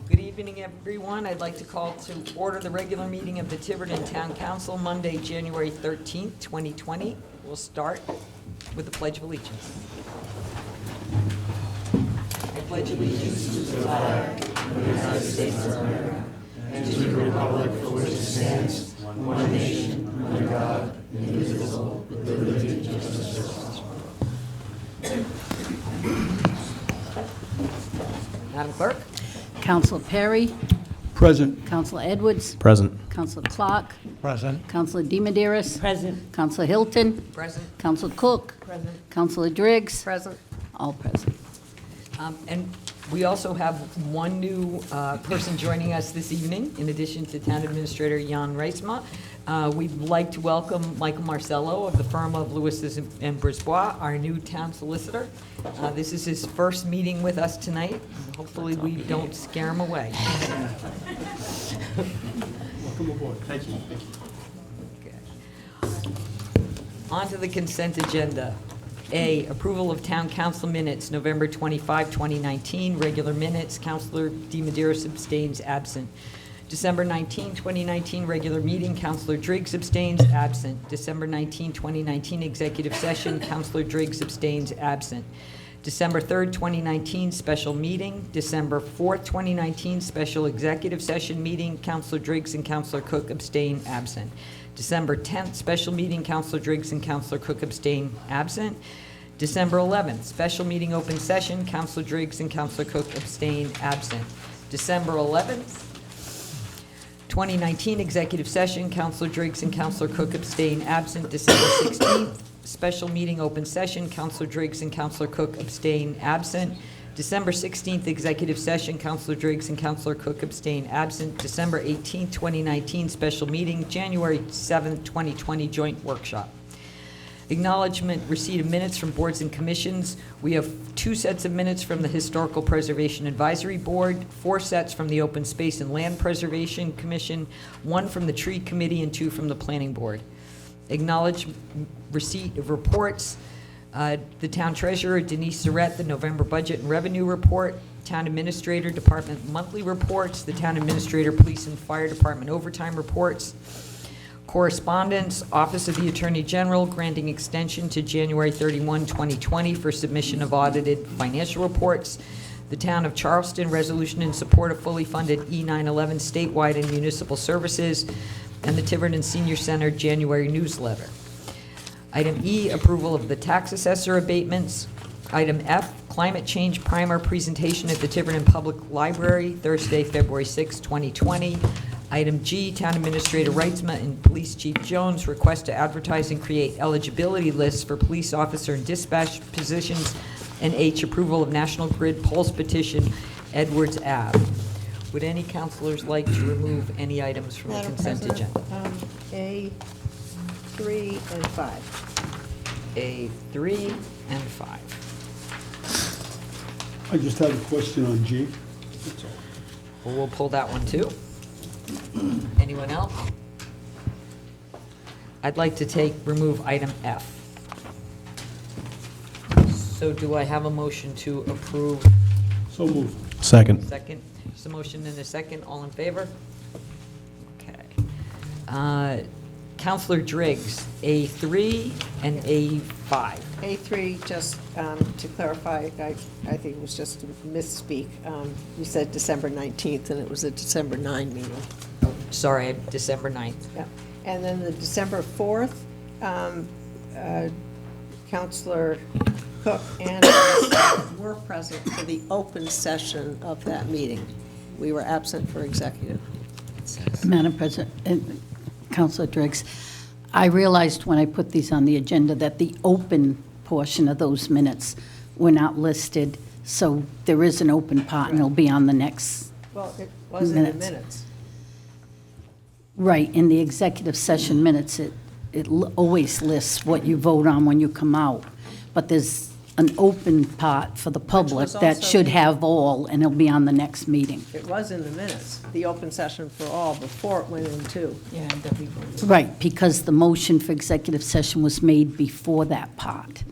Good evening, everyone. I'd like to call to order the regular meeting of the Tiverton Town Council, Monday, January 13th, 2020. We'll start with the Pledge of Allegiance. I pledge allegiance to the flag of the United States of America and to the republic for which it stands, one nation, under God, indivisible, with liberty and justice for all. Madam Clerk? Councilor Perry, Present. Councilor Edwards, Present. Councilor Clark, Present. Councilor DiMederos, Present. Councilor Hilton, Present. Councilor Cook, Present. Councilor Driggs, Present. all present. And we also have one new person joining us this evening, in addition to Town Administrator Jan Reisma. We'd like to welcome Michael Marcello of the firm of Lewis and Brisbois, our new town solicitor. This is his first meeting with us tonight. Hopefully, we don't scare him away. Welcome aboard. Thank you. Okay. On to the consent agenda. A, approval of town council minutes, November 25, 2019, regular minutes, Councilor DiMederos abstains, absent. December 19, 2019, regular meeting, Councilor Driggs abstains, absent. December 19, 2019, executive session, Councilor Driggs abstains, absent. December 3rd, 2019, special meeting. December 4th, 2019, special executive session meeting, Councilor Driggs and Councilor Cook abstain, absent. December 10th, special meeting, Councilor Driggs and Councilor Cook abstain, absent. December 11th, special meeting, open session, Councilor Driggs and Councilor Cook abstain, absent. December 11th, 2019, executive session, Councilor Driggs and Councilor Cook abstain, absent. December 16th, special meeting, open session, Councilor Driggs and Councilor Cook abstain, absent. December 16th, executive session, Councilor Driggs and Councilor Cook abstain, absent. December 18th, 2019, special meeting, January 7th, 2020, joint workshop. Acknowledgement, receipt of minutes from boards and commissions. We have 2 sets of minutes from the Historical Preservation Advisory Board, 4 sets from the Open Space and Land Preservation Commission, 1 from the Tree Committee, and 2 from the Planning Board. Acknowledge receipt of reports. The Town Treasurer, Denise Surratt, the November Budget and Revenue Report. Town Administrator, Department Monthly Reports. The Town Administrator, Police and Fire Department Overtime Reports. Correspondence, Office of the Attorney General granting extension to January 31, 2020 for submission of audited financial reports. The Town of Charleston resolution in support of fully funded E911 statewide and municipal services, and the Tiverton Senior Center January newsletter. Item E, approval of the tax assessor abatements. Item F, climate change primer presentation at the Tiverton Public Library, Thursday, February 6, 2020. Item G, Town Administrator Reitzma and Police Chief Jones request to advertise and create eligibility lists for police officer and dispatch positions. And H, approval of National Grid Pulse petition, Edwards Ave. Would any councilors like to remove any items from the Madam consent President, agenda? A3 and 5. A3 and 5. I just have a question on G. That's all. Well, we'll pull that one too. Anyone else? I'd like to remove item F. So do I have a motion to approve? So moved. Second. Second? Just a motion and a second. All in favor? Okay. Councilor Driggs, A3 and A5. A3, just to clarify, I think it was just a misspeak. You said December 19th, and it was a December 9 meeting. Oh, sorry, December 9th. Yeah. And then the December 4th, Counselor Cook and I were present for the open session of that meeting. We were absent for executive. Madam President, Councilor Driggs, I realized when I put these on the agenda that the open portion of those minutes were not listed, so there is an open part, and it'll be on the next. Well, it was in the Minutes. minutes. Right, in the executive session minutes, it always lists what you vote on when you come out, but there's an open part for the public was that also should the- have all, and it'll be on the next meeting. It was in the minutes, the open session for all, before it went into. Yeah, that we voted. Right, because the motion for executive session was made before that part.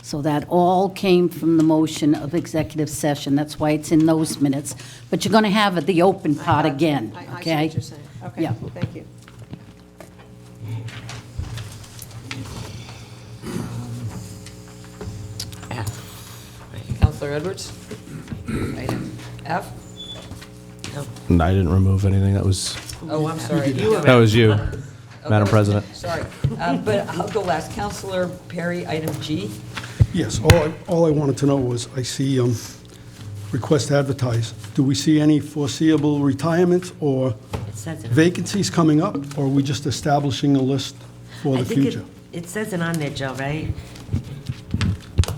So that all came from the motion of executive session. That's why it's in those minutes. But you're going to have the open part again, I see okay? what you're saying. Okay, Yeah. thank you. Counselor Edwards? Item F? I didn't remove anything. That was Oh, I'm sorry. that was you, Madam Okay, President. Sorry. But I'll go last. Counselor Perry, item G. Yes, all I wanted to know was, I see request to advertise. Do we see any foreseeable retirements or It says it. vacancies coming up, or are we just establishing a list for the I think future? it says it on there, Joe, right?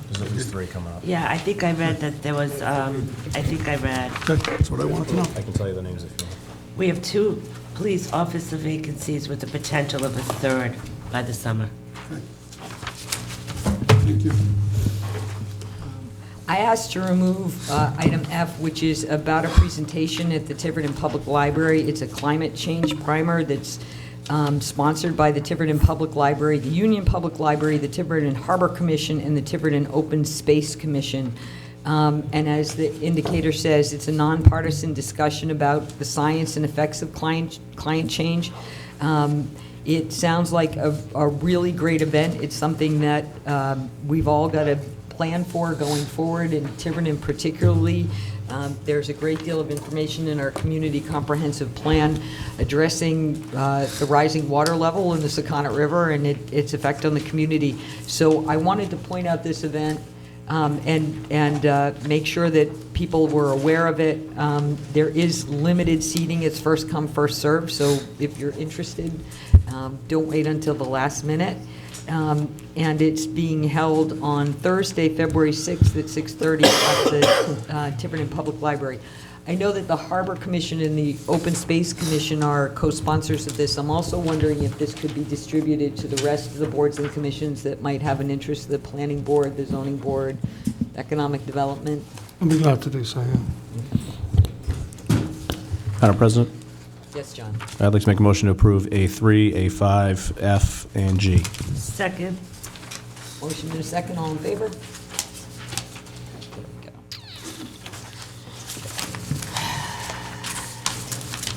There's at least 3 coming up. Yeah, I think I read that there was, I think I read, Okay, that's what I wanted to know. I can tell you the names if you want. we have 2 police officer vacancies with the potential of a 3rd by the summer. Thank you. I asked to remove item F, which is about a presentation at the Tiverton Public Library. It's a climate change primer that's sponsored by the Tiverton Public Library, the Union Public Library, the Tiverton Harbor Commission, and the Tiverton Open Space Commission. And as the indicator says, it's a nonpartisan discussion about the science and effects of climate change. It sounds like a really great event. It's something that we've all got to plan for going forward, in Tiverton particularly. There's a great deal of information in our community comprehensive plan addressing the rising water level in the Sakonnet River and its effect on the community. So I wanted to point out this event and make sure that people were aware of it. There is limited seating. It's first come, first served. So if you're interested, don't wait until the last minute. And it's being held on Thursday, February 6th at 6:30 at the Tiverton Public Library. I know that the Harbor Commission and the Open Space Commission are co-sponsors of this. I'm also wondering if this could be distributed to the rest of the boards and commissions that might have an interest, the Planning Board, the Zoning Board, Economic Development. I'll be glad to do so, yeah. Madam President, Yes, John. I'd like to make a motion to approve A3, A5, F, and G. Second, Motion and a second, all in favor? There we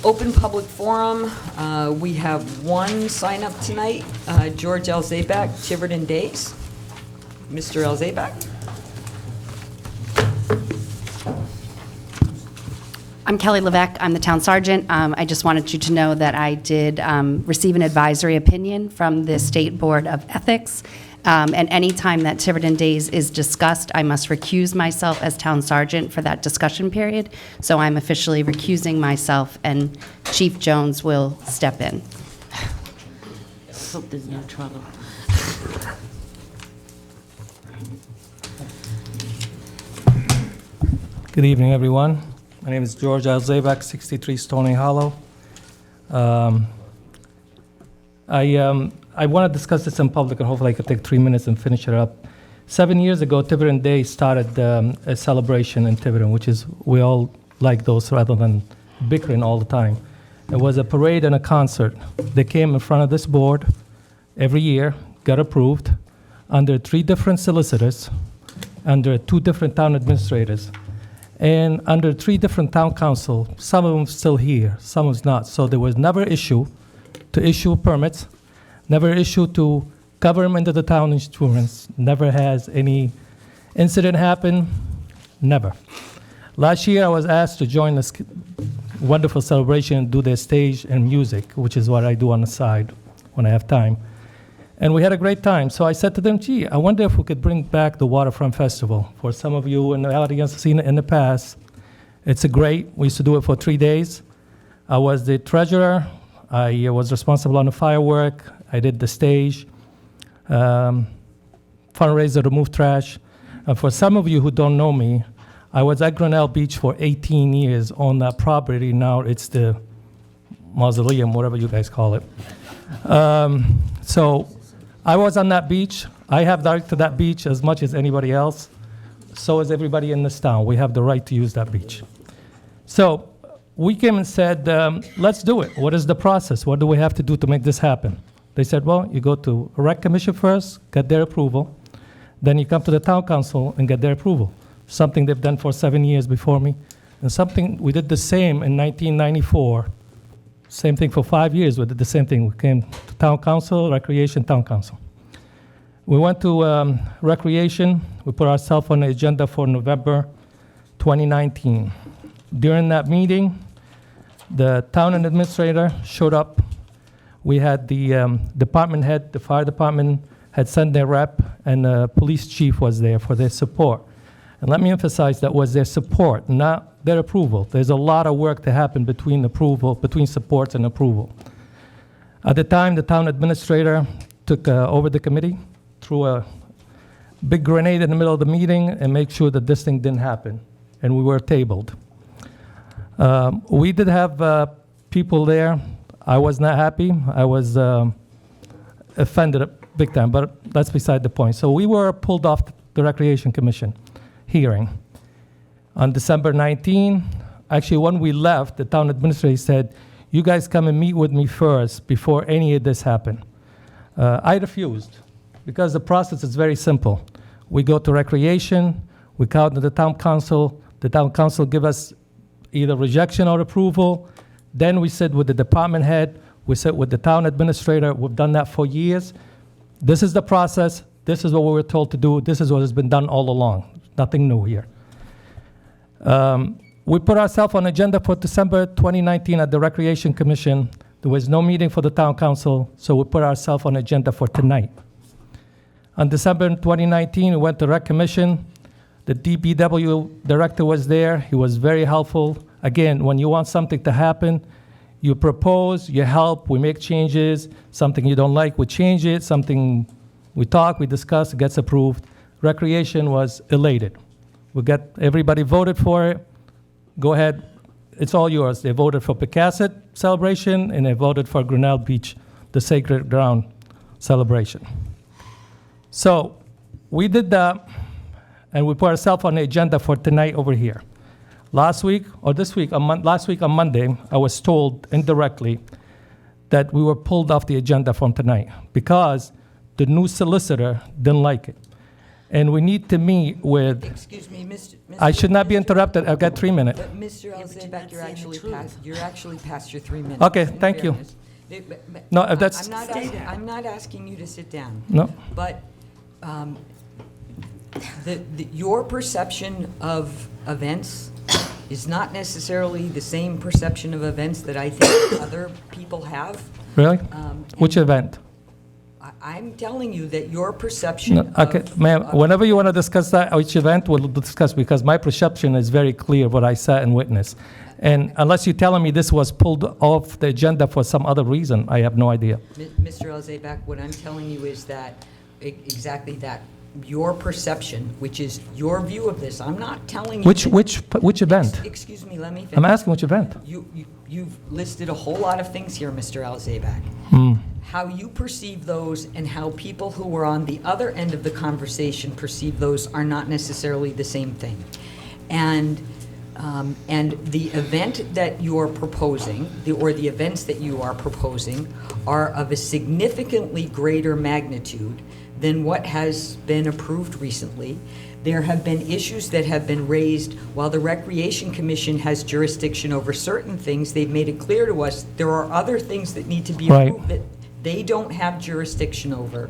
go. Open public forum, we have one sign up tonight, George Elzabak, Tiverton Days. Mr. Elzabak? I'm Kelly Levesque. I'm the town sergeant. I just wanted you to know that I did receive an advisory opinion from the State Board of Ethics. And any time that Tiverton Days is discussed, I must recuse myself as town sergeant for that discussion period. So I'm officially recusing myself, and Chief Jones will step in. hope there's no trouble. Good evening, everyone. My name is George Elzabak, 63 Stony Hollow. I want to discuss this in public, and hopefully I can take 3 minutes and finish it up. 7 years ago, Tiverton Day started a celebration in Tiverton, which is, we all like those rather than bickering all the time. It was a parade and a concert. They came in front of this board every year, got approved, under 3 different solicitors, under 2 different town administrators, and under 3 different town council. Some of them still here, some is not. So there was never issue to issue permits, never issue to cover them into the town insurance, never has any incident happen, never. Last year, I was asked to join this wonderful celebration and do their stage and music, which is what I do on the side when I have time. And we had a great time. So I said to them, gee, I wonder if we could bring back the Waterfront Festival. For some of you in the audience have seen it in the past. It's a great, we used to do it for 3 days. I was the treasurer. I was responsible on the firework. I did the stage, fundraiser to move trash. And for some of you who don't know me, I was at Grinnell Beach for 18 years on that property. Now it's the mausoleum, whatever you guys call it. So I was on that beach. I have the right to that beach as much as anybody else. So is everybody in this town. We have the right to use that beach. So we came and said, let's do it. What is the process? What do we have to do to make this happen? They said, well, you go to a rec commission first, get their approval. Then you come to the town council and get their approval, something they've done for 7 years before me, and something we did the same in 1994. Same thing for 5 years. We did the same thing. We came to town council, recreation, town council. We went to recreation. We put ourselves on the agenda for November 2019. During that meeting, the town administrator showed up. We had the department head, the fire department had sent their rep, and the police chief was there for their support. And let me emphasize that was their support, not their approval. There's a lot of work to happen between supports and approval. At the time, the town administrator took over the committee, threw a big grenade in the middle of the meeting, and made sure that this thing didn't happen, and we were tabled. We did have people there. I was not happy. I was offended big time, but that's beside the point. So we were pulled off the Recreation Commission hearing. On December 19, actually when we left, the town administrator said, you guys come and meet with me first before any of this happened. I refused because the process is very simple. We go to recreation, we come to the town council give us either rejection or approval, then we sit with the department head, we sit with the town administrator, we've done that for years. This is the process, this is what we were told to do, this is what has been done all along. Nothing new here. We put ourselves on agenda for December 2019 at the Recreation Commission. There was no meeting for the town council, so we put ourselves on agenda for tonight. On December 2019, we went to Rec Commission. The DPW director was there. He was very helpful. Again, when you want something to happen, you propose, you help, we make changes. Something you don't like, we change it. Something we talk, we discuss, it gets approved. Recreation was elated. Everybody voted for it. Go ahead, it's all yours. They voted for Pecasset celebration, and they voted for Grinnell Beach, the Sacred Ground celebration. So we did that, and we put ourselves on the agenda for tonight over here. Last week on Monday, I was told indirectly that we were pulled off the agenda from tonight because the new solicitor didn't like it. And we need to meet with, Excuse me, Mr. I should not be interrupted, I've got 3 minutes. But Mr. Elzebak, you're actually past your 3 minutes. Okay, in thank you. fairness. No, if that's- I'm not asking you to sit down. No. But your perception of events is not necessarily the same perception of events that I think other people have. Really? And Which event? I'm telling you that your perception No, of... okay, ma'am, whenever you want to discuss that, which event, we'll discuss, because my perception is very clear what I saw and witnessed. And unless you're telling me this was pulled off the agenda for some other reason, I have no idea. Mr. Elzebak, what I'm telling you is that, exactly that, your perception, which is your view of this, I'm not telling you... Which event? Excuse me, let me finish. I'm asking which event. You've listed a whole lot of things here, Mr. Elzebak. How you perceive those and how people who were on the other end of the conversation perceive those are not necessarily the same thing. And the event that you're proposing, or the events that you are proposing, are of a significantly greater magnitude than what has been approved recently. There have been issues that have been raised. While the Recreation Commission has jurisdiction over certain things, they've made it clear to us there are other things that need to be Right. approved that they don't have jurisdiction over.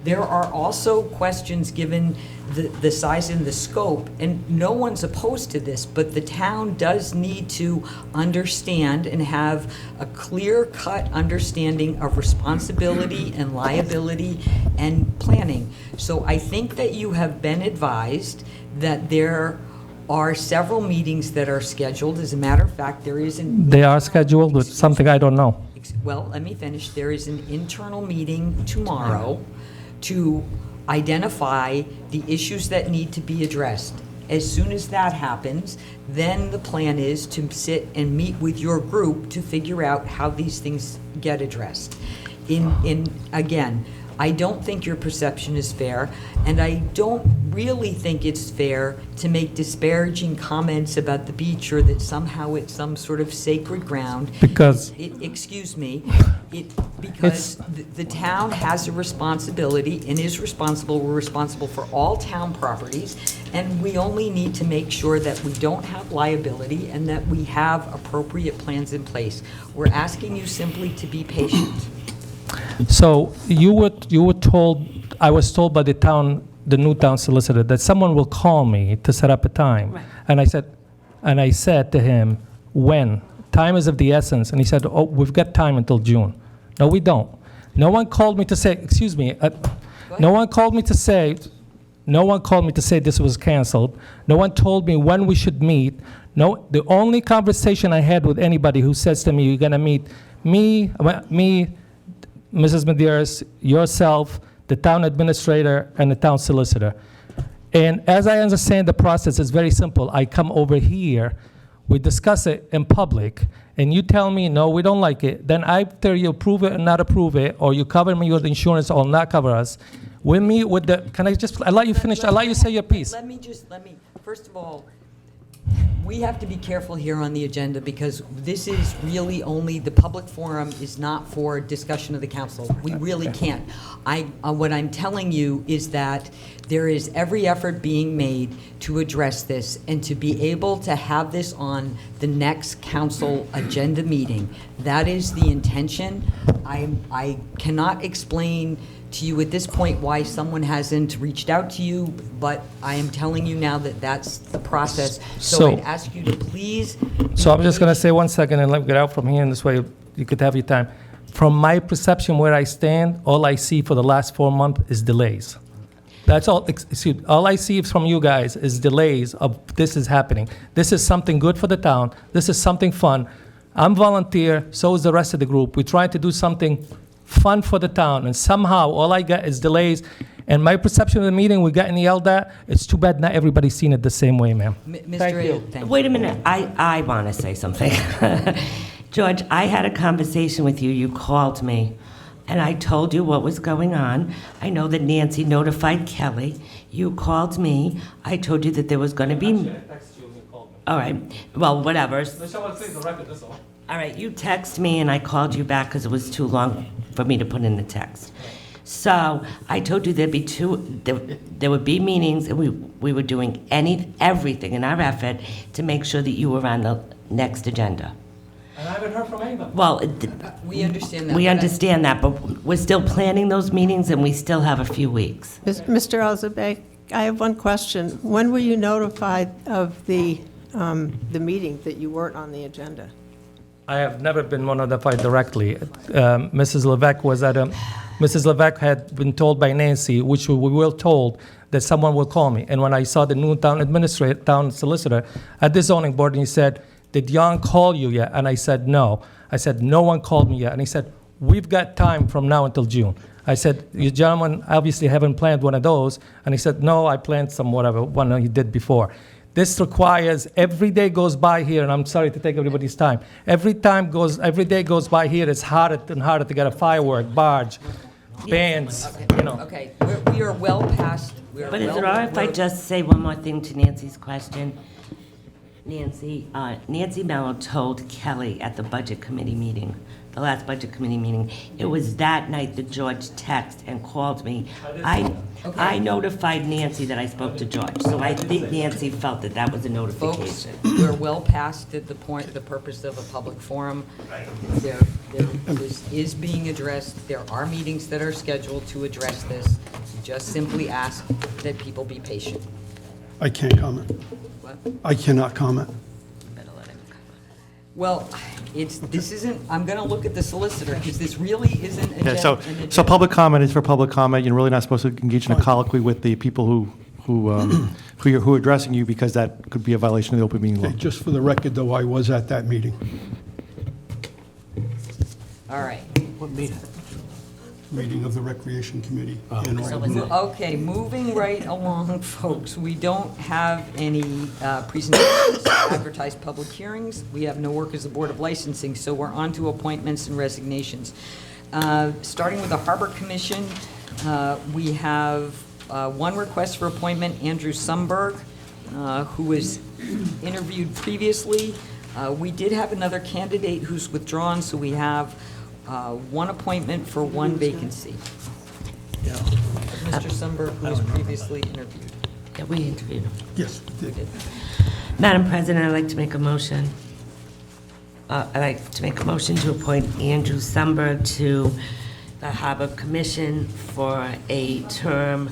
There are also questions given the size and the scope, and no one's opposed to this, but the town does need to understand and have a clear-cut understanding of responsibility and liability and planning. So I think that you have been advised that there are several meetings that are scheduled. As a matter of fact, there is an... They are scheduled with something I don't know. Well, let me finish. There is an internal meeting tomorrow to identify the issues that need to be addressed. As soon as that happens, then the plan is to sit and meet with your group to figure out how these things get addressed. Again, I don't think your perception is fair, and I don't really think it's fair to make disparaging comments about the beach or that somehow it's some sort of sacred ground. Because- Excuse me, because the town has a responsibility and is responsible, we're responsible for all town properties, and we only need to make sure that we don't have liability and that we have appropriate plans in place. We're asking you simply to be patient. So you were told, I was told by the new town solicitor, that someone will call me to set up a time. Right. And I said to him, when? Time is of the essence. And he said, oh, we've got time until June. No, we don't. No one called me to say, excuse me, no one called me to say this was canceled. No one told me when we should meet. No, the only conversation I had with anybody who says to me, you're gonna meet me, Mrs. Medeiros, yourself, the town administrator, and the town solicitor. And as I understand the process, it's very simple. I come over here, we discuss it in public, and you tell me, no, we don't like it. Then either you approve it or not approve it, or you cover me with insurance or not cover us. We meet with the, can I just, I let you finish, I let you say your piece. Let me, first of all, we have to be careful here on the agenda because this is really only, the public forum is not for discussion of the council. We really can't. What I'm telling you is that there is every effort being made to address this and to be able to have this on the next council agenda meeting. That is the intention. I cannot explain to you at this point why someone hasn't reached out to you, but I am telling you now that that's the process. So So- I'd ask you to please. So I'm just going to say 1 second and let me get out from here, and this way you could have your time. From my perception where I stand, all I see for the last 4 months is delays. That's all, excuse, all I see from you guys is delays of this is happening. This is something good for the town. This is something fun. I'm volunteer, so is the rest of the group. We're trying to do something fun for the town, and somehow all I get is delays. And my perception of the meeting, we're getting yelled at. It's too bad not everybody's seen it the same way, ma'am. Mr. Thank you. Thank you. Wait a minute, I want to say something. George, I had a conversation with you, you called me, and I told you what was going on. I know that Nancy notified Kelly. You called me, I told you that there was going to be... All right, well, whatever. All right, you text me and I called you back because it was too long for me to put in the text. So I told you there'd be there would be meetings, and we were doing everything in our effort to make sure that you were on the next agenda. And I haven't heard from anybody. Well, We understand that. we but I- understand that, but we're still planning those meetings and we still have a few weeks. Mr. Elzabeth, I have one question. When were you notified of the meeting that you weren't on the agenda? I have never been notified directly. Mrs. Levesque had been told by Nancy, which we were told, that someone will call me. And when I saw the new town solicitor at the zoning board, and he said, did Jan call you yet? And I said, no. I said, no one called me yet. And he said, we've got time from now until June. I said, you gentlemen obviously haven't planned one of those. And he said, no, I planned some whatever, one he did before. This requires, every day goes by here, and I'm sorry to take everybody's time. Every day goes by here, it's harder and harder to get a firework, barge, bands, you know. Okay, we are well past. But is it all right if I just say one more thing to Nancy's question? Nancy Mello told Kelly at the budget committee meeting, the last budget committee meeting, it was that night that George texted and called me. I notified Nancy that I spoke to George, so I think Nancy felt that that was a Folks, notification. we're well past the point, the purpose of a public forum. This is being addressed. There are meetings that are scheduled to address this. Just simply ask that people be patient. I can't comment. What? I cannot comment. Well, this isn't, I'm going to look at the solicitor, because this really isn't Yeah, so an agenda. public comment is for public comment. You're really not supposed to engage in a colloquy with the people who are addressing you, because that could be a violation of the open meeting law. Okay, just for the record, though, I was at that meeting. All right. Meeting of the Recreation Committee. in Oregon. Okay, moving right along, folks. We don't have any presentations, advertised public hearings. We have no work as a Board of Licensing, so we're on to appointments and resignations. Starting with the Harbor Commission, We have one request for appointment, Andrew Sumberg, who was interviewed previously. We did have another candidate who's withdrawn, so we have one appointment for one vacancy. Mr. Sumberg, who was previously interviewed. Yeah, we interviewed him. Yes. Madam President, I'd like to make a motion. I'd like to make a motion to appoint Andrew Sumberg to the Harbor Commission for a term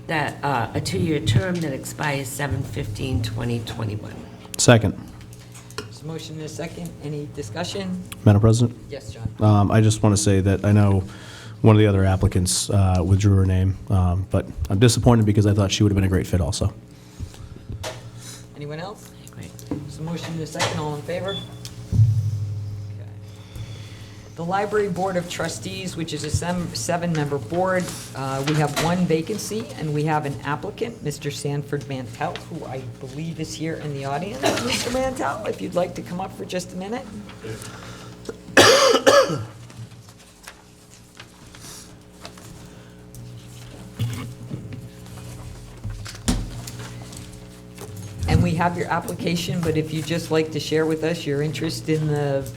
that, a 2-year term that expires 7/15/2021. Second. There's a motion and a second. Any discussion? Madam President? Yes, John. I just want to say that I know one of the other applicants withdrew her name, but I'm disappointed because I thought she would have been a great fit also. Anyone else? Great. There's a motion and a second. All in favor? Okay. The Library Board of Trustees, which is a 7-member board, we have one vacancy, and we have an applicant, Mr. Sanford Mantell, who I believe is here in the audience. Mr. Mantell, if you'd like to come up for just a minute. And we have your application, but if you'd just like to share with us your interest in the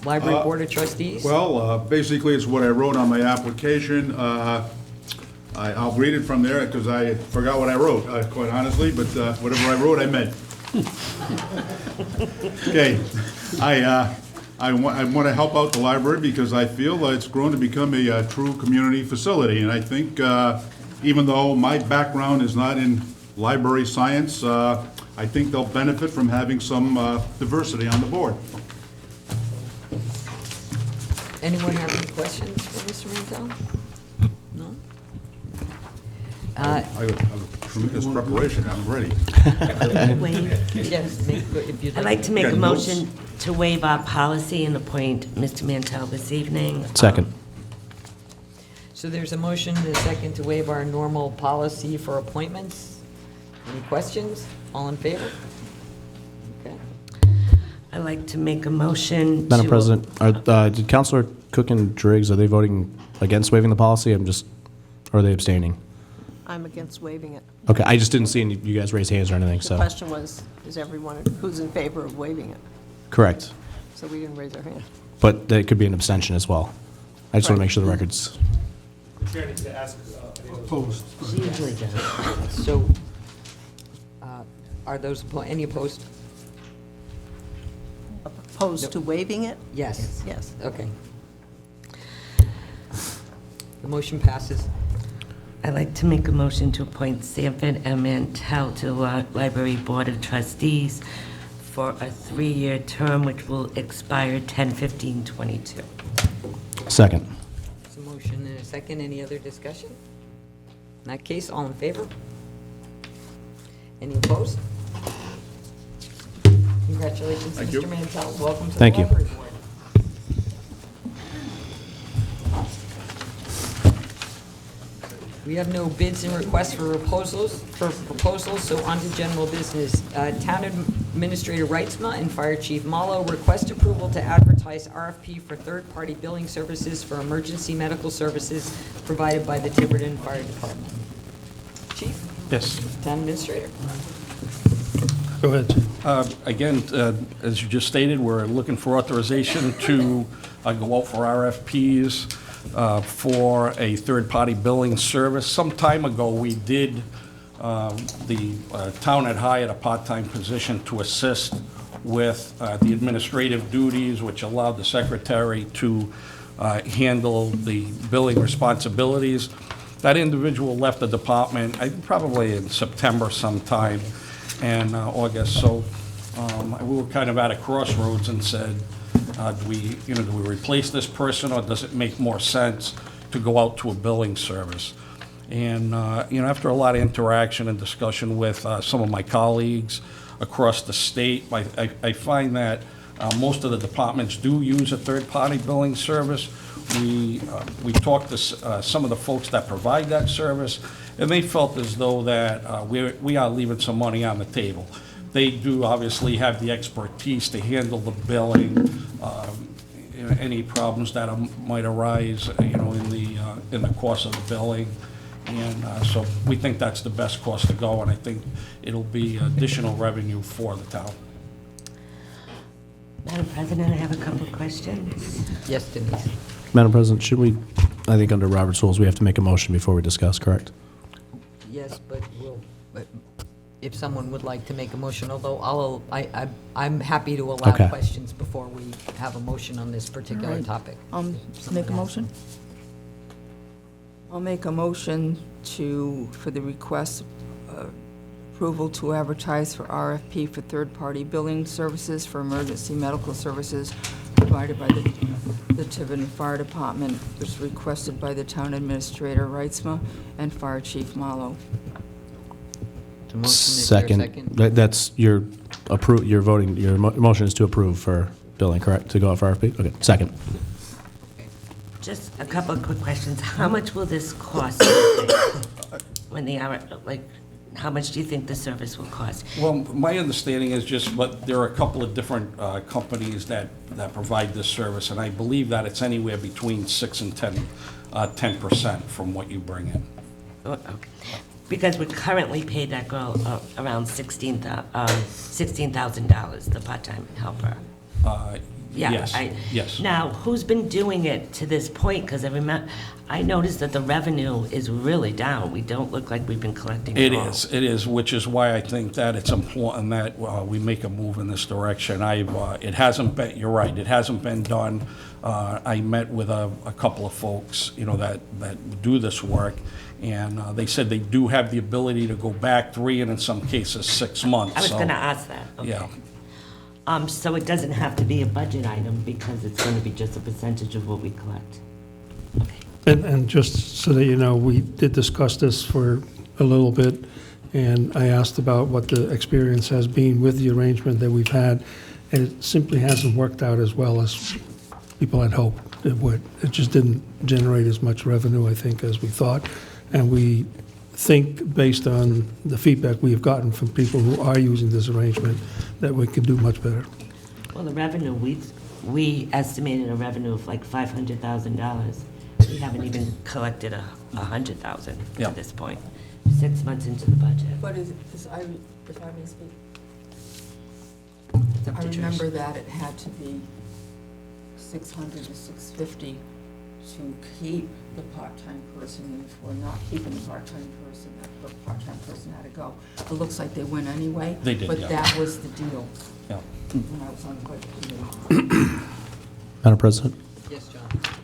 Library Board of Trustees? Well, basically, it's what I wrote on my application. I'll read it from there, because I forgot what I wrote, quite honestly, but whatever I wrote, I meant. Okay, I want to help out the library because I feel that it's grown to become a true community facility, and I think, even though my background is not in library science, I think they'll benefit from having some diversity on the board. Anyone have any questions for Mr. Mantell? No? I have tremendous preparation, I'm ready. Yes, if you'd I'd like. like to make a Got notes? motion to waive our policy and appoint Mr. Mantell this evening. Second. So there's a motion and a second to waive our normal policy for appointments. Any questions? All in favor? Okay. I'd like to make a motion to... Madam President, did Councilor Cook and Driggs, are they voting against waiving the policy? Or are they abstaining? I'm against waiving it. Okay, I just didn't see any, you guys raise hands or anything, The so. question was, is everyone, who's in favor of waiving it? Correct. So we didn't raise our hand. But that could be an abstention as well. I just want to Right. make sure the record's. Opposed. She usually does. So, are those, any opposed? Opposed to waiving it? Yes. Yes. Okay. The motion passes. I'd like to make a motion to appoint Sanford M. Mantell to the Library Board of Trustees for a 3-year term which will expire 10/15/22. Second. There's a motion and a second. Any other discussion? In that case, all in favor? Any opposed? Congratulations, Thank you. Mr. Mantell. Welcome to the Thank you. Library Board. We have no bids and requests for proposals, so on to general business. Town Administrator Reitzma and Fire Chief Malo request approval to advertise RFP for third-party billing services for emergency medical services provided by the Tiverton Fire Department. Chief, Yes. Town Administrator. Go ahead. Again, as you just stated, we're looking for authorization to go out for RFPs for a third-party billing service. Some time ago, we did, the town had hired a part-time position to assist with the administrative duties, which allowed the secretary to handle the billing responsibilities. That individual left the department, probably in September sometime, and August. So we were kind of at a crossroads and said, do we replace this person, or does it make more sense to go out to a billing service? And after a lot of interaction and discussion with some of my colleagues across the state, I find that most of the departments do use a third-party billing service. We talked to some of the folks that provide that service, and they felt as though that we are leaving some money on the table. They do obviously have the expertise to handle the billing, any problems that might arise, in the course of the billing. And so we think that's the best course to go, and I think it'll be additional revenue for the town. Madam President, I have a couple of questions. Yes, Denise? Madam President, should we, I think under Robert's rules, we have to make a motion before we discuss, correct? Yes, but if someone would like to make a motion, although I'm happy to allow Okay. questions before we have a motion on this particular Right. topic. Make a motion? I'll make a motion for the request approval to advertise for RFP for third-party billing services for emergency medical services provided by the Tiverton Fire Department, which is requested by the Town Administrator Reitzma and Fire Chief Malo. The motion, is there a second? That's your voting, your motion is to approve for billing, correct? To go out for RFP? Okay, second. Just a couple of quick questions. How much will this cost? When the hour, how much do you think the service will cost? Well, my understanding is but there are a couple of different companies that provide this service, and I believe that it's anywhere between 6 and 10% from what you bring in. Okay. Because we currently pay that girl around $16,000, the part-time helper. Yeah, Yes, yes. Now, who's been doing it to this point? Because I noticed that the revenue is really down. We don't look like we've been collecting at all. It is, which is why I think that it's important that we make a move in this direction. It hasn't been, you're right, it hasn't been done. I met with a couple of folks, that do this work, and they said they do have the ability to go back 3 and in some cases 6 months. I was So, going to ask that. Okay. Yeah. So it doesn't have to be a budget item because it's going to be just a percentage of what we collect. Okay. And just so that you know, we did discuss this for a little bit, and I asked about what the experience has been with the arrangement that we've had, and it simply hasn't worked out as well as people had hoped it would. It just didn't generate as much revenue, I think, as we thought, and we think, based on the feedback we have gotten from people who are using this arrangement, that we could do much better. Well, the revenue, we estimated a revenue of like $500,000. We haven't even collected $100,000 Yeah. at this point, 6 months into the budget. But if I may speak, It's up I to Trish. remember that it had to be 600 to 650 to keep the part-time person, and if we're not keeping the part-time person, that part-time person had to go. It looks like they went anyway. They did, But yeah. that was the deal Yeah. when I was on the budget committee. Madam President? Yes,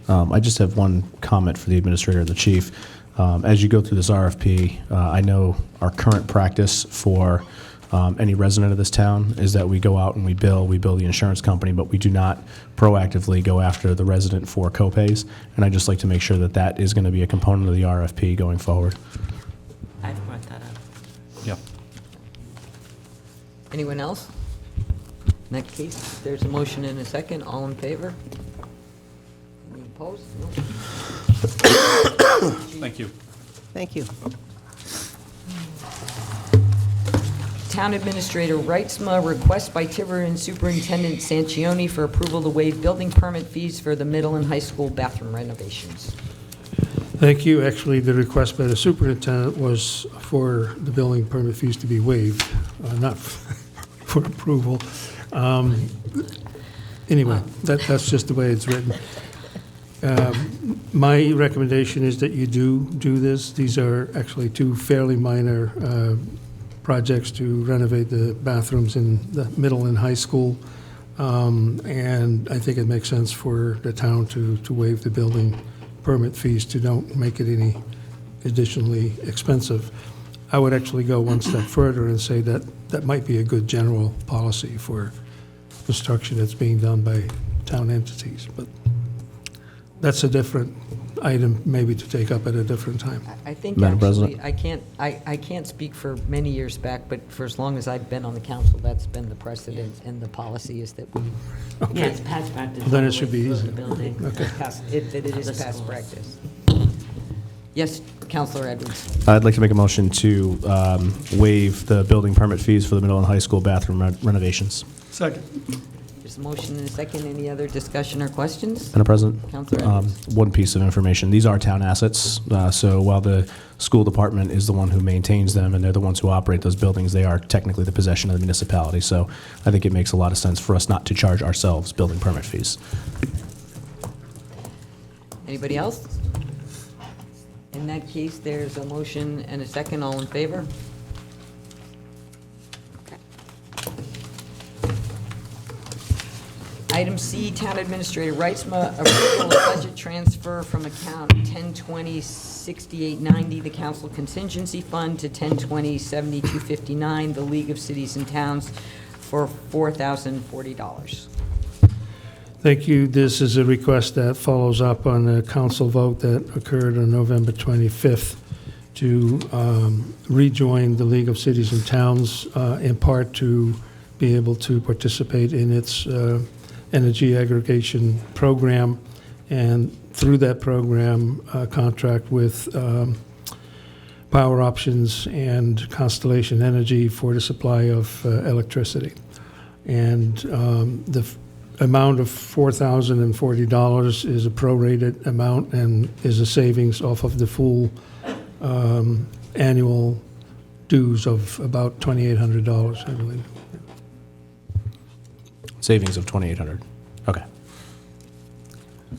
John? I just have one comment for the administrator and the chief. As you go through this RFP, I know our current practice for any resident of this town is that we go out and we bill the insurance company, but we do not proactively go after the resident for co-pays. And I'd just like to make sure that that is going to be a component of the RFP going forward. I've brought that up. Yeah. Anyone else? In that case, there's a motion and a second. All in favor? Any opposed? No. Thank you. Thank you. Town Administrator Reitzma, request by Tiverton Superintendent Sanchioni for approval to waive building permit fees for the middle and high school bathroom renovations. Thank you. Actually, the request by the superintendent was for the building permit fees to be waived, not for approval. Anyway, that's just the way it's written. My recommendation is that you do this. These are actually 2 fairly minor projects to renovate the bathrooms in the middle and high school. And I think it makes sense for the town to waive the building permit fees to don't make it any additionally expensive. I would actually go one step further and say that that might be a good general policy for construction that's being done by town entities. But that's a different item maybe to take up at a different time. I think Madam actually, President? I can't speak for many years back, but for as long as I've been on the council, that's been the precedent, and the policy is that we, Yeah, it's past practice. Then it all the should way be through easy. the building. Okay. it is The past schools. practice. Yes, Counselor Edwards. I'd like to make a motion to waive the building permit fees for the middle and high school bathroom renovations. Second. There's a motion and a second. Any other discussion or questions? Madam President? Counselor Edwards. One piece of information. These are town assets, so while the school department is the one who maintains them and they're the ones who operate those buildings, they are technically the possession of the municipality. So I think it makes a lot of sense for us not to charge ourselves building permit fees. Anybody else? In that case, there's a motion and a second. All in favor? Item C, Town Administrator Reitzma, approval of budget transfer from account 1020-6890, the Council Contingency Fund, to 1020-7259, the League of Cities and Towns, for $4,040. Thank you. This is a request that follows up on a council vote that occurred on November 25th to rejoin the League of Cities and Towns, in part to be able to participate in its energy aggregation program, and through that program, contract with Power Options and Constellation Energy for the supply of electricity. And the amount of $4,040 is a prorated amount and is a savings off of the full annual dues of about $2,800, I believe. Savings of $2,800. Okay.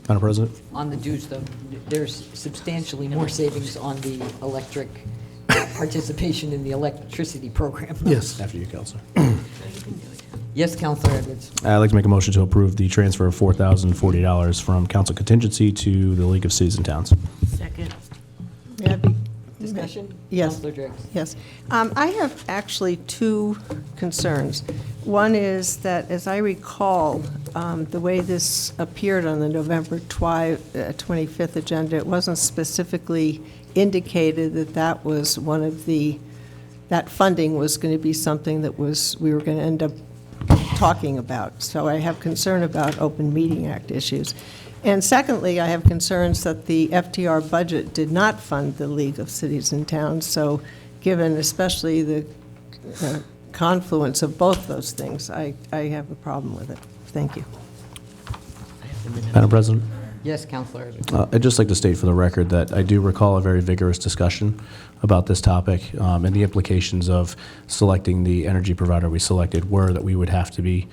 Madam President? On the dues, though, there's substantially more savings on the electric participation in the electricity program. Yes. After you, Counselor. Yes, Counselor Edwards. I'd like to make a motion to approve the transfer of $4,040 from council contingency to the League of Cities and Towns. Second. Discussion? Yes. Counselor Driggs. Yes. I have actually two concerns. One is that, as I recall, the way this appeared on the November 25th agenda, it wasn't specifically indicated that that was one of that funding was going to be something that we were going to end up talking about. So I have concern about Open Meeting Act issues. And secondly, I have concerns that the FTR budget did not fund the League of Cities and Towns. So given especially the confluence of both those things, I have a problem with it. Thank you. Madam President? Yes, Counselor Edwards. I'd just like to state for the record that I do recall a very vigorous discussion about this topic, and the implications of selecting the energy provider we selected were that we would have to be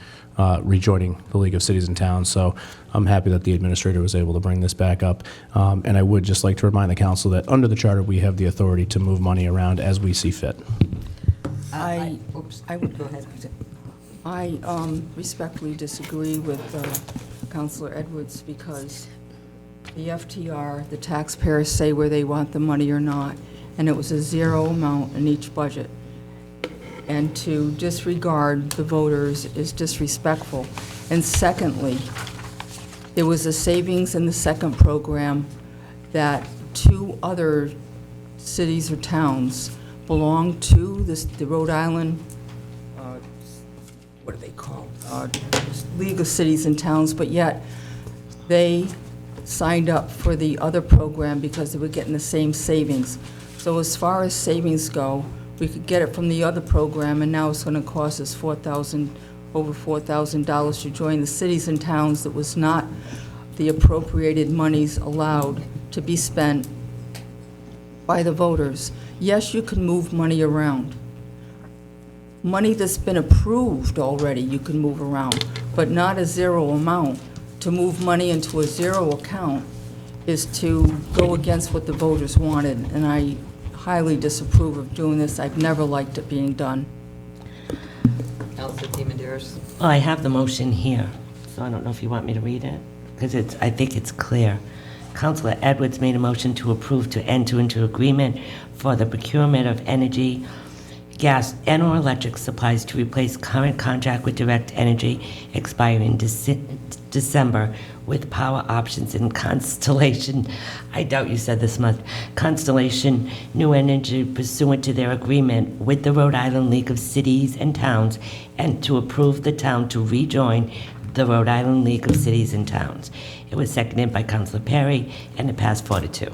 rejoining the League of Cities and Towns. So I'm happy that the administrator was able to bring this back up. And I would just like to remind the council that under the charter, we have the authority to move money around as we see fit. Oops, I would go ahead. I respectfully disagree with Counselor Edwards, because the FTR, the taxpayers say where they want the money or not, and it was a zero amount in each budget. And to disregard the voters is disrespectful. And secondly, there was a savings in the second program that two other cities or towns belong to the Rhode Island, what are they called? League of Cities and Towns, but yet they signed up for the other program because they were getting the same savings. So as far as savings go, we could get it from the other program, and now it's going to cost us over $4,000 to join the cities and towns that was not the appropriated monies allowed to be spent by the voters. Yes, you can move money around. Money that's been approved already, you can move around, but not a zero amount. To move money into a zero account is to go against what the voters wanted, and I highly disapprove of doing this. I've never liked it being done. Counselor Timanderos. Well, I have the motion here, so I don't know if you want me to read it, because I think it's clear. Councilor Edwards made a motion to approve to enter into agreement for the procurement of energy, gas, and/or electric supplies to replace current contract with Direct Energy expiring December with Power Options and Constellation, I doubt you said this month, Constellation New Energy pursuant to their agreement with the Rhode Island League of Cities and Towns, and to approve the town to rejoin the Rhode Island League of Cities and Towns. It was seconded by Councilor Perry, and it passed 4-2.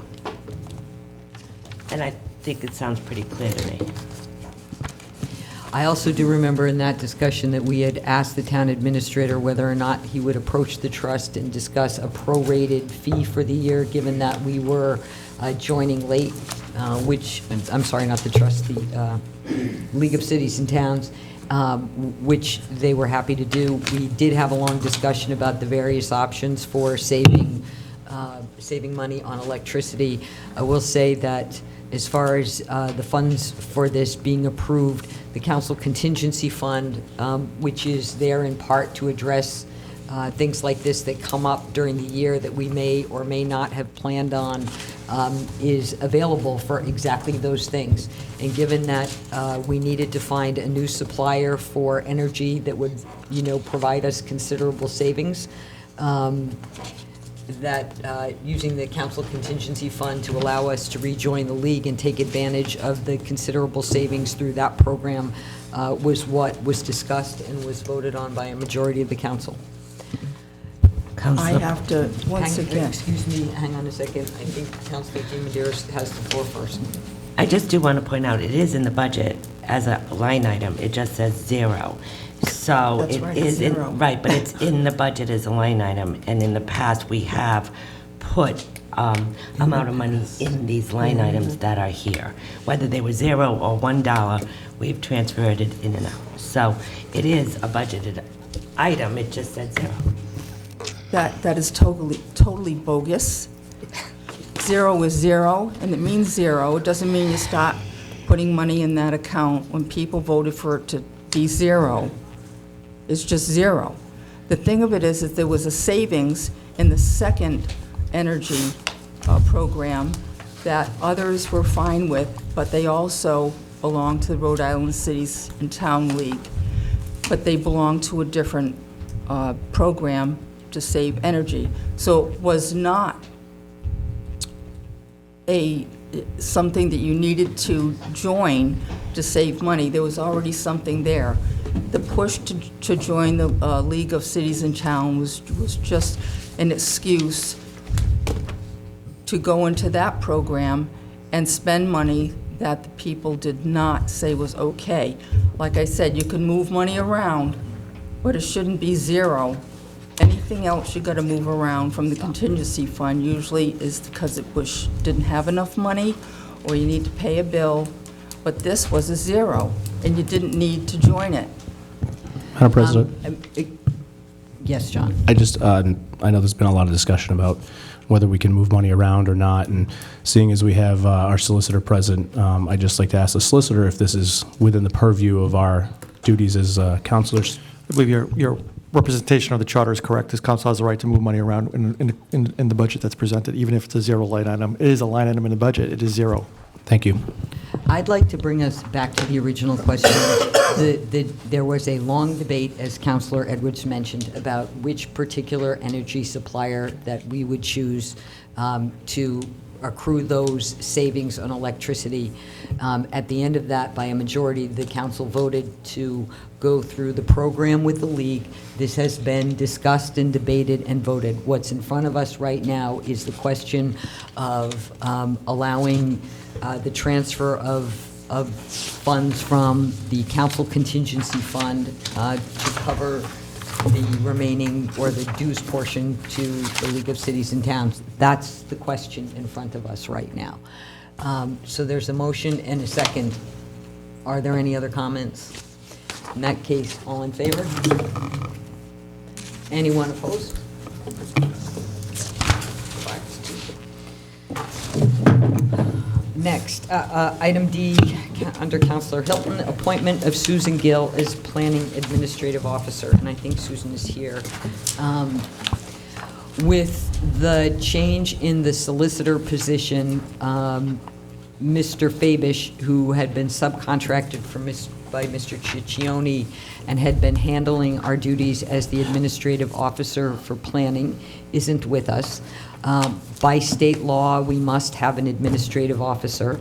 And I think it sounds pretty clear to me. I also do remember in that discussion that we had asked the town administrator whether or not he would approach the trust and discuss a prorated fee for the year, given that we were joining late, which, I'm sorry, not the trust, the League of Cities and Towns, which they were happy to do. We did have a long discussion about the various options for saving money on electricity. I will say that as far as the funds for this being approved, the council contingency fund, which is there in part to address things like this that come up during the year that we may or may not have planned on, is available for exactly those things. And given that we needed to find a new supplier for energy that would, provide us considerable savings, that using the council contingency fund to allow us to rejoin the league and take advantage of the considerable savings through that program was what was discussed and was voted on by a majority of the council. I have to, once again. Excuse me, hang on a second. I think Councilor DiMederos has the floor first. I just do want to point out, it is in the budget as a line item. It just says 0. So That's it right, is in, 0. right, but it's in the budget as a line item. And in the past, we have put amount of money in these line items that are here. Whether they were 0 or $1, we've transferred it in and out. So it is a budgeted item. It just said 0. That is totally bogus. 0 is 0, and it means 0. It doesn't mean you stop putting money in that account when people voted for it to be 0. It's just 0. The thing of it is that there was a savings in the second energy program that others were fine with, but they also belong to the Rhode Island Cities and Town League. But they belong to a different program to save energy. So it was not something that you needed to join to save money. There was already something there. The push to join the League of Cities and Towns was just an excuse to go into that program and spend money that the people did not say was okay. Like I said, you can move money around, but it shouldn't be 0. Anything else you got to move around from the contingency fund usually is because it didn't have enough money, or you need to pay a bill, but this was a 0, and you didn't need to join it. Madam President, Yes, John. I just, I know there's been a lot of discussion about whether we can move money around or not, and seeing as we have our solicitor present, I'd just like to ask the solicitor if this is within the purview of our duties as counselors. I believe your representation of the charter is correct. This council has the right to move money around in the budget that's presented, even if it's a 0 line item. It is a line item in the budget. It is 0. Thank you. I'd like to bring us back to the original question. There was a long debate, as Councilor Edwards mentioned, about which particular energy supplier that we would choose to accrue those savings on electricity. At the end of that, by a majority, the council voted to go through the program with the league. This has been discussed and debated and voted. What's in front of us right now is the question of allowing the transfer of funds from the council contingency fund to cover the remaining, or the dues portion, to the League of Cities and Towns. That's the question in front of us right now. So there's a motion and a second. Are there any other comments? In that case, all in favor? Anyone opposed? 5-2. Next, item D, under Councilor Hilton, appointment of Susan Gill as Planning Administrative Officer, and I think Susan is here. With the change in the solicitor position, Mr. Fabish, who had been subcontracted by Mr. Ciccione and had been handling our duties as the administrative officer for planning, isn't with us. By state law, we must have an administrative officer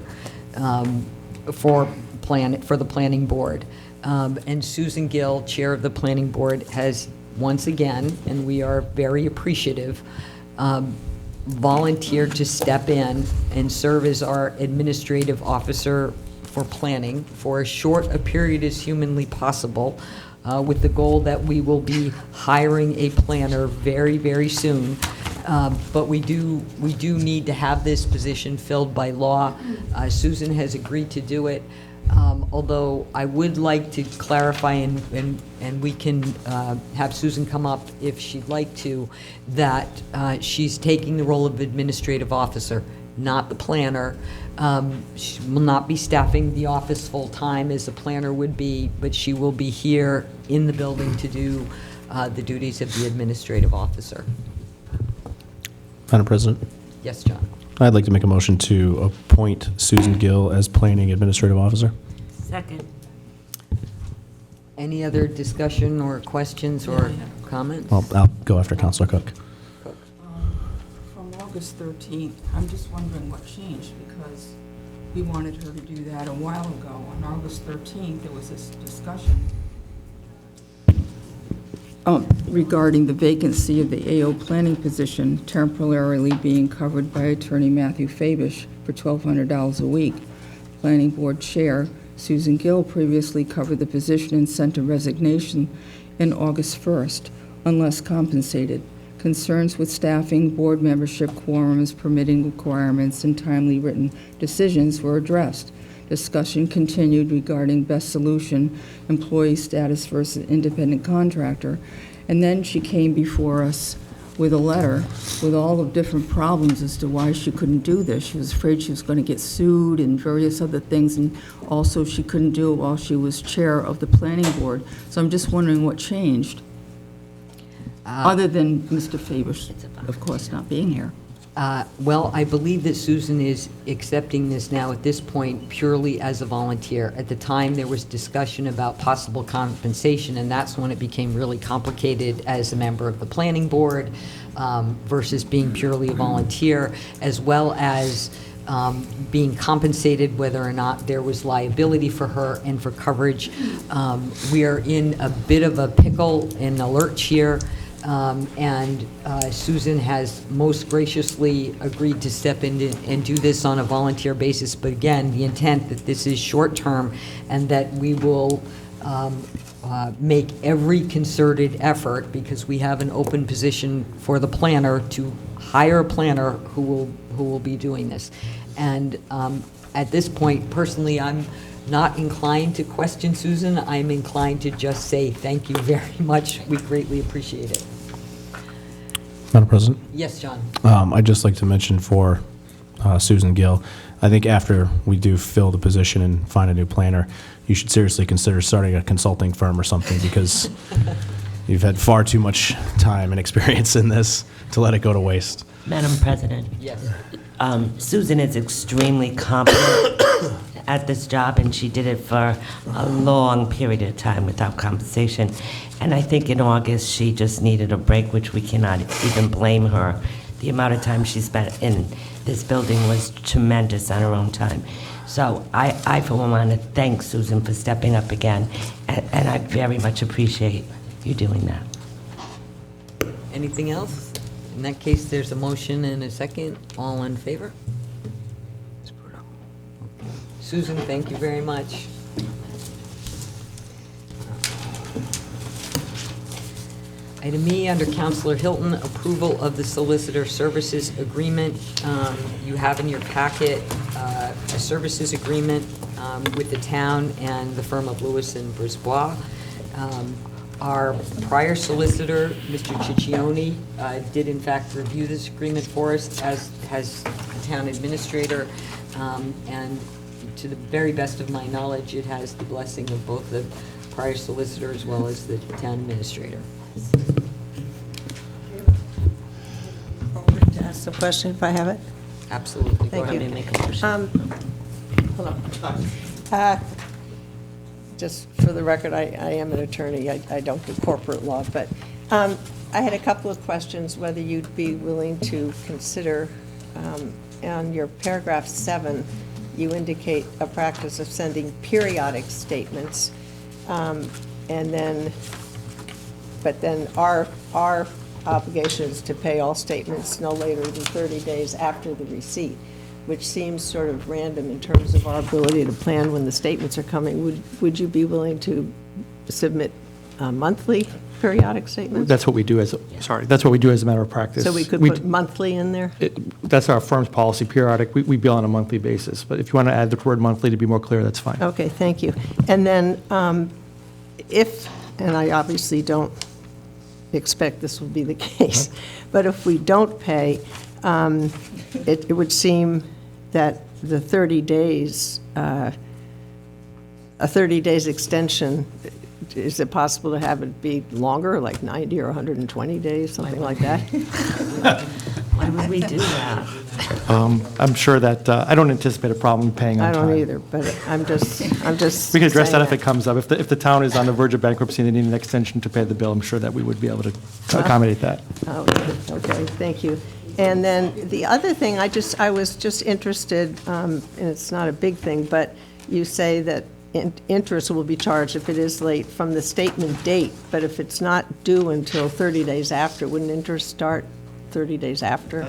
for the planning board. And Susan Gill, chair of the planning board, has once again, and we are very appreciative, volunteered to step in and serve as our administrative officer for planning for as short a period as humanly possible, with the goal that we will be hiring a planner very, very soon. But we do need to have this position filled by law. Susan has agreed to do it. Although I would like to clarify, and we can have Susan come up if she'd like to, that she's taking the role of administrative officer, not the planner. She will not be staffing the office full-time as a planner would be, but she will be here in the building to do the duties of the administrative officer. Madam President, Yes, John? I'd like to make a motion to appoint Susan Gill as Planning Administrative Officer. Second. Any other discussion or questions or comments? Well, I'll go after Counselor Cook. From August 13th, I'm just wondering what changed, because we wanted her to do that a while ago. On August 13th, there was this discussion regarding the vacancy of the AO planning position temporarily being covered by Attorney Matthew Fabish for $1,200 a week. Planning Board Chair Susan Gill previously covered the position and sent a resignation in August 1st, unless compensated. Concerns with staffing, board membership, quorums, permitting requirements, and timely written decisions were addressed. Discussion continued regarding best solution, employee status versus independent contractor, and then she came before us with a letter with all of different problems as to why she couldn't do this. She was afraid she was going to get sued and various other things, and also she couldn't do it while she was chair of the planning board. So I'm just wondering what changed, other than Mr. Fabish, of course, not being here. Well, I believe that Susan is accepting this now at this point purely as a volunteer. At the time, there was discussion about possible compensation, and that's when it became really complicated as a member of the planning board versus being purely a volunteer, as well as being compensated whether or not there was liability for her and for coverage. We are in a bit of a pickle and a lurch here. And Susan has most graciously agreed to step in and do this on a volunteer basis. But again, the intent that this is short-term and that we will make every concerted effort, because we have an open position for the planner, to hire a planner who will be doing this. And at this point, personally, I'm not inclined to question Susan. I'm inclined to just say thank you very much. We greatly appreciate it. Madam President? Yes, John. I'd just like to mention for Susan Gill, I think after we do fill the position and find a new planner, you should seriously consider starting a consulting firm or something, because you've had far too much time and experience in this to let it go to waste. Madam President. Yes. Susan is extremely competent at this job, and she did it for a long period of time without compensation. And I think in August, she just needed a break, which we cannot even blame her. The amount of time she spent in this building was tremendous on her own time. So I for one, want to thank Susan for stepping up again, and I very much appreciate you doing that. Anything else? In that case, there's a motion and a second. All in favor? Susan, thank you very much. Item E, under Counselor Hilton, approval of the Solicitor Services Agreement. You have in your packet a services agreement with the town and the firm of Lewis and Brisbois. Our prior solicitor, Mr. Ciccione, did in fact review this agreement for us, as has the town administrator, and to the very best of my knowledge, it has the blessing of both the prior solicitor as well as the town administrator. To ask the question if I have it? Absolutely. Thank Go you. ahead. Make a motion. Hold on. Just for the record, I am an attorney. I don't do corporate law, but I had a couple of questions, whether you'd be willing to consider, on your paragraph 7, you indicate a practice of sending periodic statements, but then our obligation is to pay all statements no later than 30 days after the receipt. which seems sort of random in terms of our ability to plan when the statements are coming, would you be willing to submit monthly periodic statements? That's what we do as, that's what we do as a matter of practice. So we could put monthly in there? That's our firm's policy, periodic. We bill on a monthly basis. But if you want to add the word monthly to be more clear, that's fine. Okay, thank you. And then if, and I obviously don't expect this will be the case, but if we don't pay, it would seem that the 30 days, a 30 days extension, is it possible to have it be longer, like 90 or 120 days, something like that? Why would we do that? I'm sure that, I don't anticipate a problem paying on I time. don't either, but I'm just We can address that saying if it comes up. If the town is on the verge of bankruptcy and they need an extension to pay the bill, I'm sure that we would be able to accommodate that. Oh, okay, thank you. And then the other thing, I was just interested, and it's not a big thing, but you say that interest will be charged if it is late from the statement date, but if it's not due until 30 days after, wouldn't interest start 30 days after?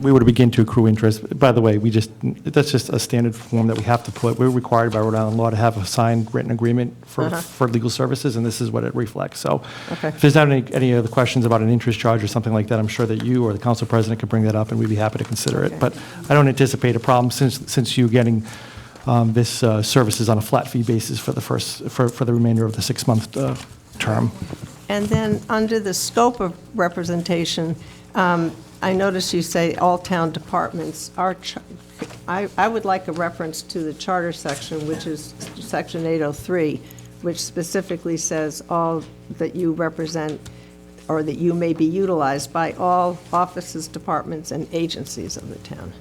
We would begin to accrue interest. By the way, that's just a standard form that we have to put. We're required by Rhode Island law to have a signed written agreement for legal services, and this is what it reflects. So Okay. if there's not any other questions about an interest charge or something like that, I'm sure that you or the council president could bring that up, and we'd be happy to consider Okay. it. But I don't anticipate a problem since you're getting this services on a flat fee basis for the remainder of the 6-month term. And then, under the scope of representation, I notice you say all town departments are, I would like a reference to the charter section, which is section 803, which specifically says all that you represent, or that you may be utilized by all offices, departments, and agencies of the town.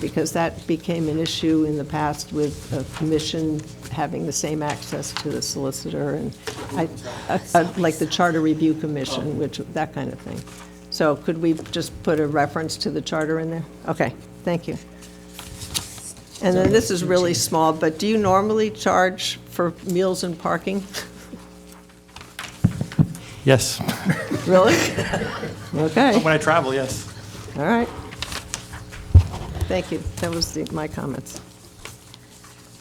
Because that became an issue in the past with a commission having the same access to the solicitor, and like the Charter Review Commission, that kind of thing. So could we just put a reference to the charter in there? Okay, thank you. And then this is really small, but do you normally charge for meals and parking? Yes. Really? Okay, When I travel, yes. all right. Thank you. That was my comments.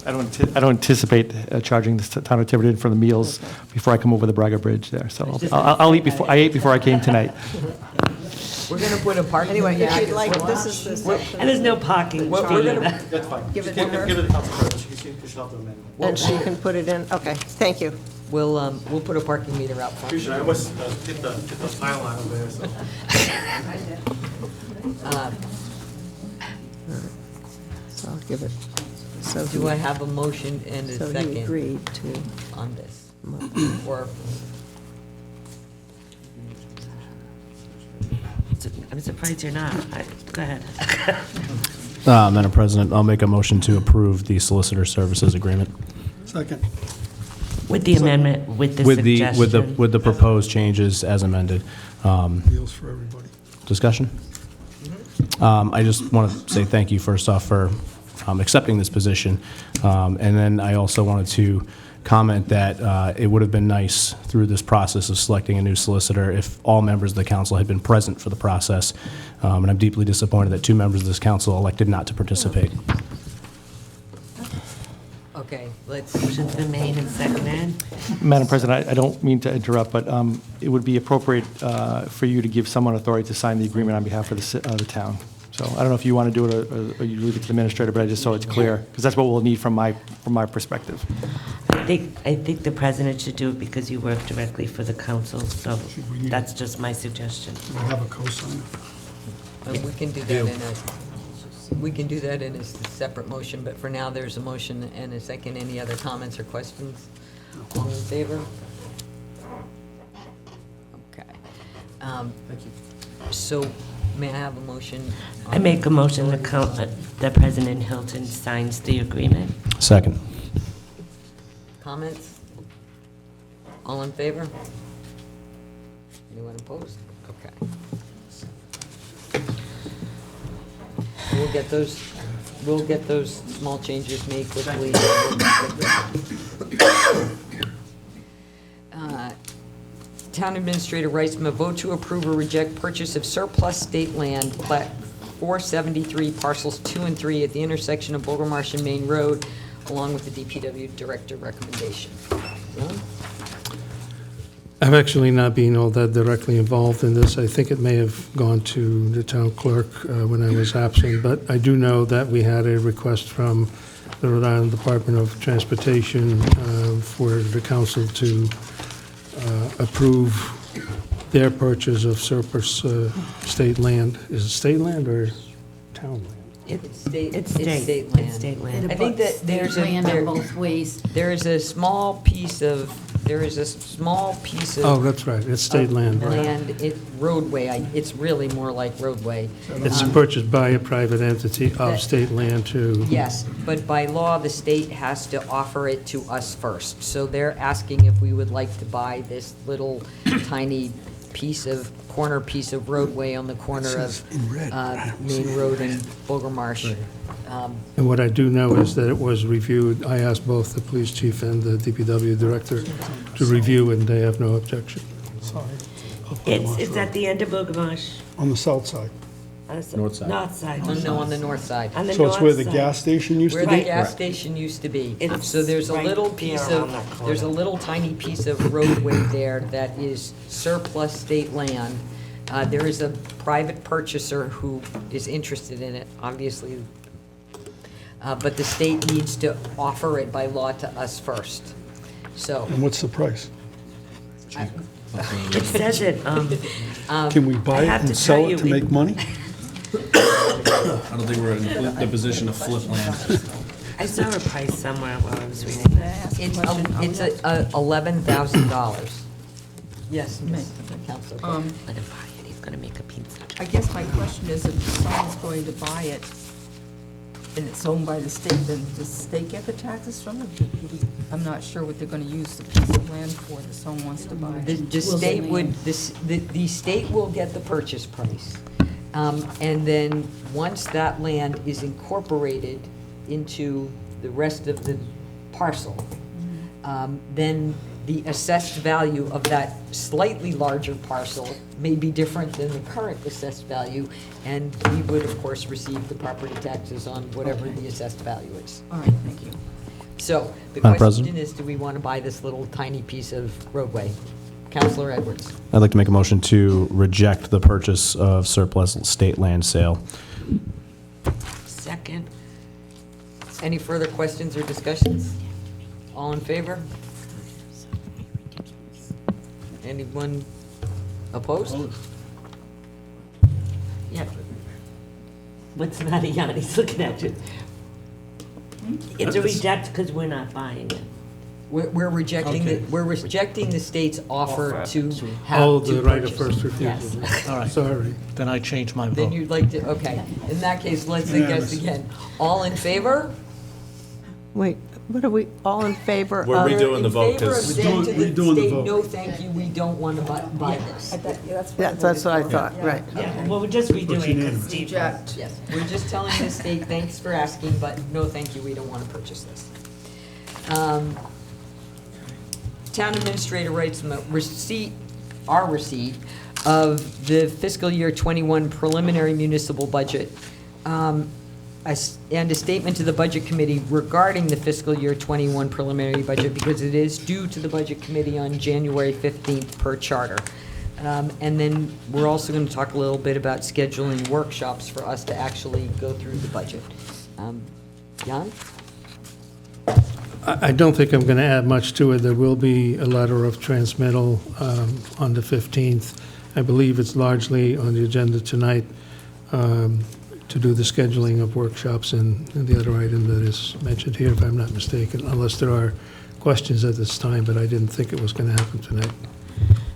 I don't anticipate charging the town of Tiverton for the meals before I come over the Braga Bridge there. So I'll eat before, I ate before I came tonight. We're going to put a parking Anyway, meter. if you'd like, this is the section. And there's no parking. We're gonna- That's fine. Give it to her. Give it to the council president. She'll have to amend it. And she can put it in, okay, thank you. We'll put a parking meter out front. I almost hit the pylon over there, so. So I'll give it, so Do I have a motion and a so he second agreed to, on this? Or, I'm surprised you're not. Go ahead. Madam President, I'll make a motion to approve the solicitor services agreement. Second. With the amendment, with the With the, suggestion. with the proposed changes as amended. Deals for everybody. Discussion? I just want to say thank you, first off, for accepting this position. And then I also wanted to comment that it would have been nice through this process of selecting a new solicitor if all members of the council had been present for the process. And I'm deeply disappointed that 2 members of this council elected not to participate. okay, let's, Motion's been made and seconded. Madam President, I don't mean to interrupt, but it would be appropriate for you to give someone authority to sign the agreement on behalf of the town. So I don't know if you want to do it or you leave it to the administrator, but I just so it's clear, because that's what we'll need from my perspective. I think the president should do it because you work directly for the council, so that's just my suggestion. We have a co-signer. we can do that in a separate motion, but for now, there's a motion and a second. Any other comments or questions? All in favor? Okay. Thank you. So, may I have a motion? I make a motion that President Hilton signs the agreement. Second. Comments? All in favor? Anyone opposed? Okay. We'll get those small changes made quickly. Town Administrator Reisman, vote to approve or reject purchase of surplus state land, plat 473, parcels 2 and 3 at the intersection of Boulder Marsh and Main Road, along with the DPW director recommendation. Ron? I've actually not been all that directly involved in this. I think it may have gone to the town clerk when I was absent, but I do know that we had a request from the Rhode Island Department of Transportation for the council to approve their purchase of surplus state land. Is it state land or town land? It's state It's land. It's state land. I think that there's a, Land on both ways. there is a small piece of, Oh, that's right, it's state land. roadway, it's really more like roadway. It's purchased by a private entity of That- state land to... Yes, but by law, the state has to offer it to us first. So they're asking if we would like to buy this little tiny corner piece of roadway on the corner of Main Road and Boulder Marsh. And what I do know is that it was reviewed, I asked both the police chief and the DPW director to review, and they have no objection. Sorry. It's at the end of Bogomash. On the south side. North side. North side. Oh, no, on the north side. On the So it's where the north gas side. station used Where to the be? gas station used to be. It's So there's a right little there piece on that corner. there's a little tiny piece of roadway there that is surplus state land. There is a private purchaser who is interested in it, obviously. But the state needs to offer it by law to us first. So, And what's the price? It says it, Can we buy I it have to and sell tell it you, to we- make money? I don't think we're in the position to flip land. I saw a price somewhere while I was reading that. it's $11,000. Yes, Counselor. Let him buy it, he's gonna make a pizza. I guess my question is, if someone's going to buy it and it's owned by the state, then does the state get the taxes from it? I'm not sure what they're gonna use the piece of land for that someone wants to buy. The state would, the state will get the purchase price. And then, once that land is incorporated into the rest of the parcel, then the assessed value of that slightly larger parcel may be different than the current assessed value, and we would, of course, receive the property taxes on whatever the assessed value is. All right, thank you. So, the Madam question President? is, do we want to buy this little tiny piece of roadway? Counselor Edwards? I'd like to make a motion to reject the purchase of surplus state land sale. Second. Any further questions or discussions? All in favor? Anyone opposed? Yeah. What's the matter, Jan? He's looking at you. It's a reject because we're not buying it. We're rejecting the state's offer to have Oh, to the right of purchase. first refusal. Yes. All right, Sorry. then I change my Then vote. you'd like to, okay. In that case, let's guess again. All in favor? Wait, what are we, all in favor of? We're redoing the vote, In favor of 'cause- saying to the Redoing the state, vote. no, thank you, we don't want to buy this. That's what I thought, right. Yeah, well, we're just redoing it because Steve. Reject. Yes, we're just telling the state, thanks for asking, but no, thank you, we don't want to purchase this. Town administrator writes our receipt of the fiscal year '21 preliminary municipal budget, and a statement to the Budget Committee regarding the fiscal year '21 preliminary budget, because it is due to the Budget Committee on January 15th per charter. And then we're also going to talk a little bit about scheduling workshops for us to actually go through the budget. Jan? I don't think I'm going to add much to it. There will be a letter of transmittal on the 15th. I believe it's largely on the agenda tonight to do the scheduling of workshops and the other item that is mentioned here, if I'm not mistaken, unless there are questions at this time, but I didn't think it was going to happen tonight.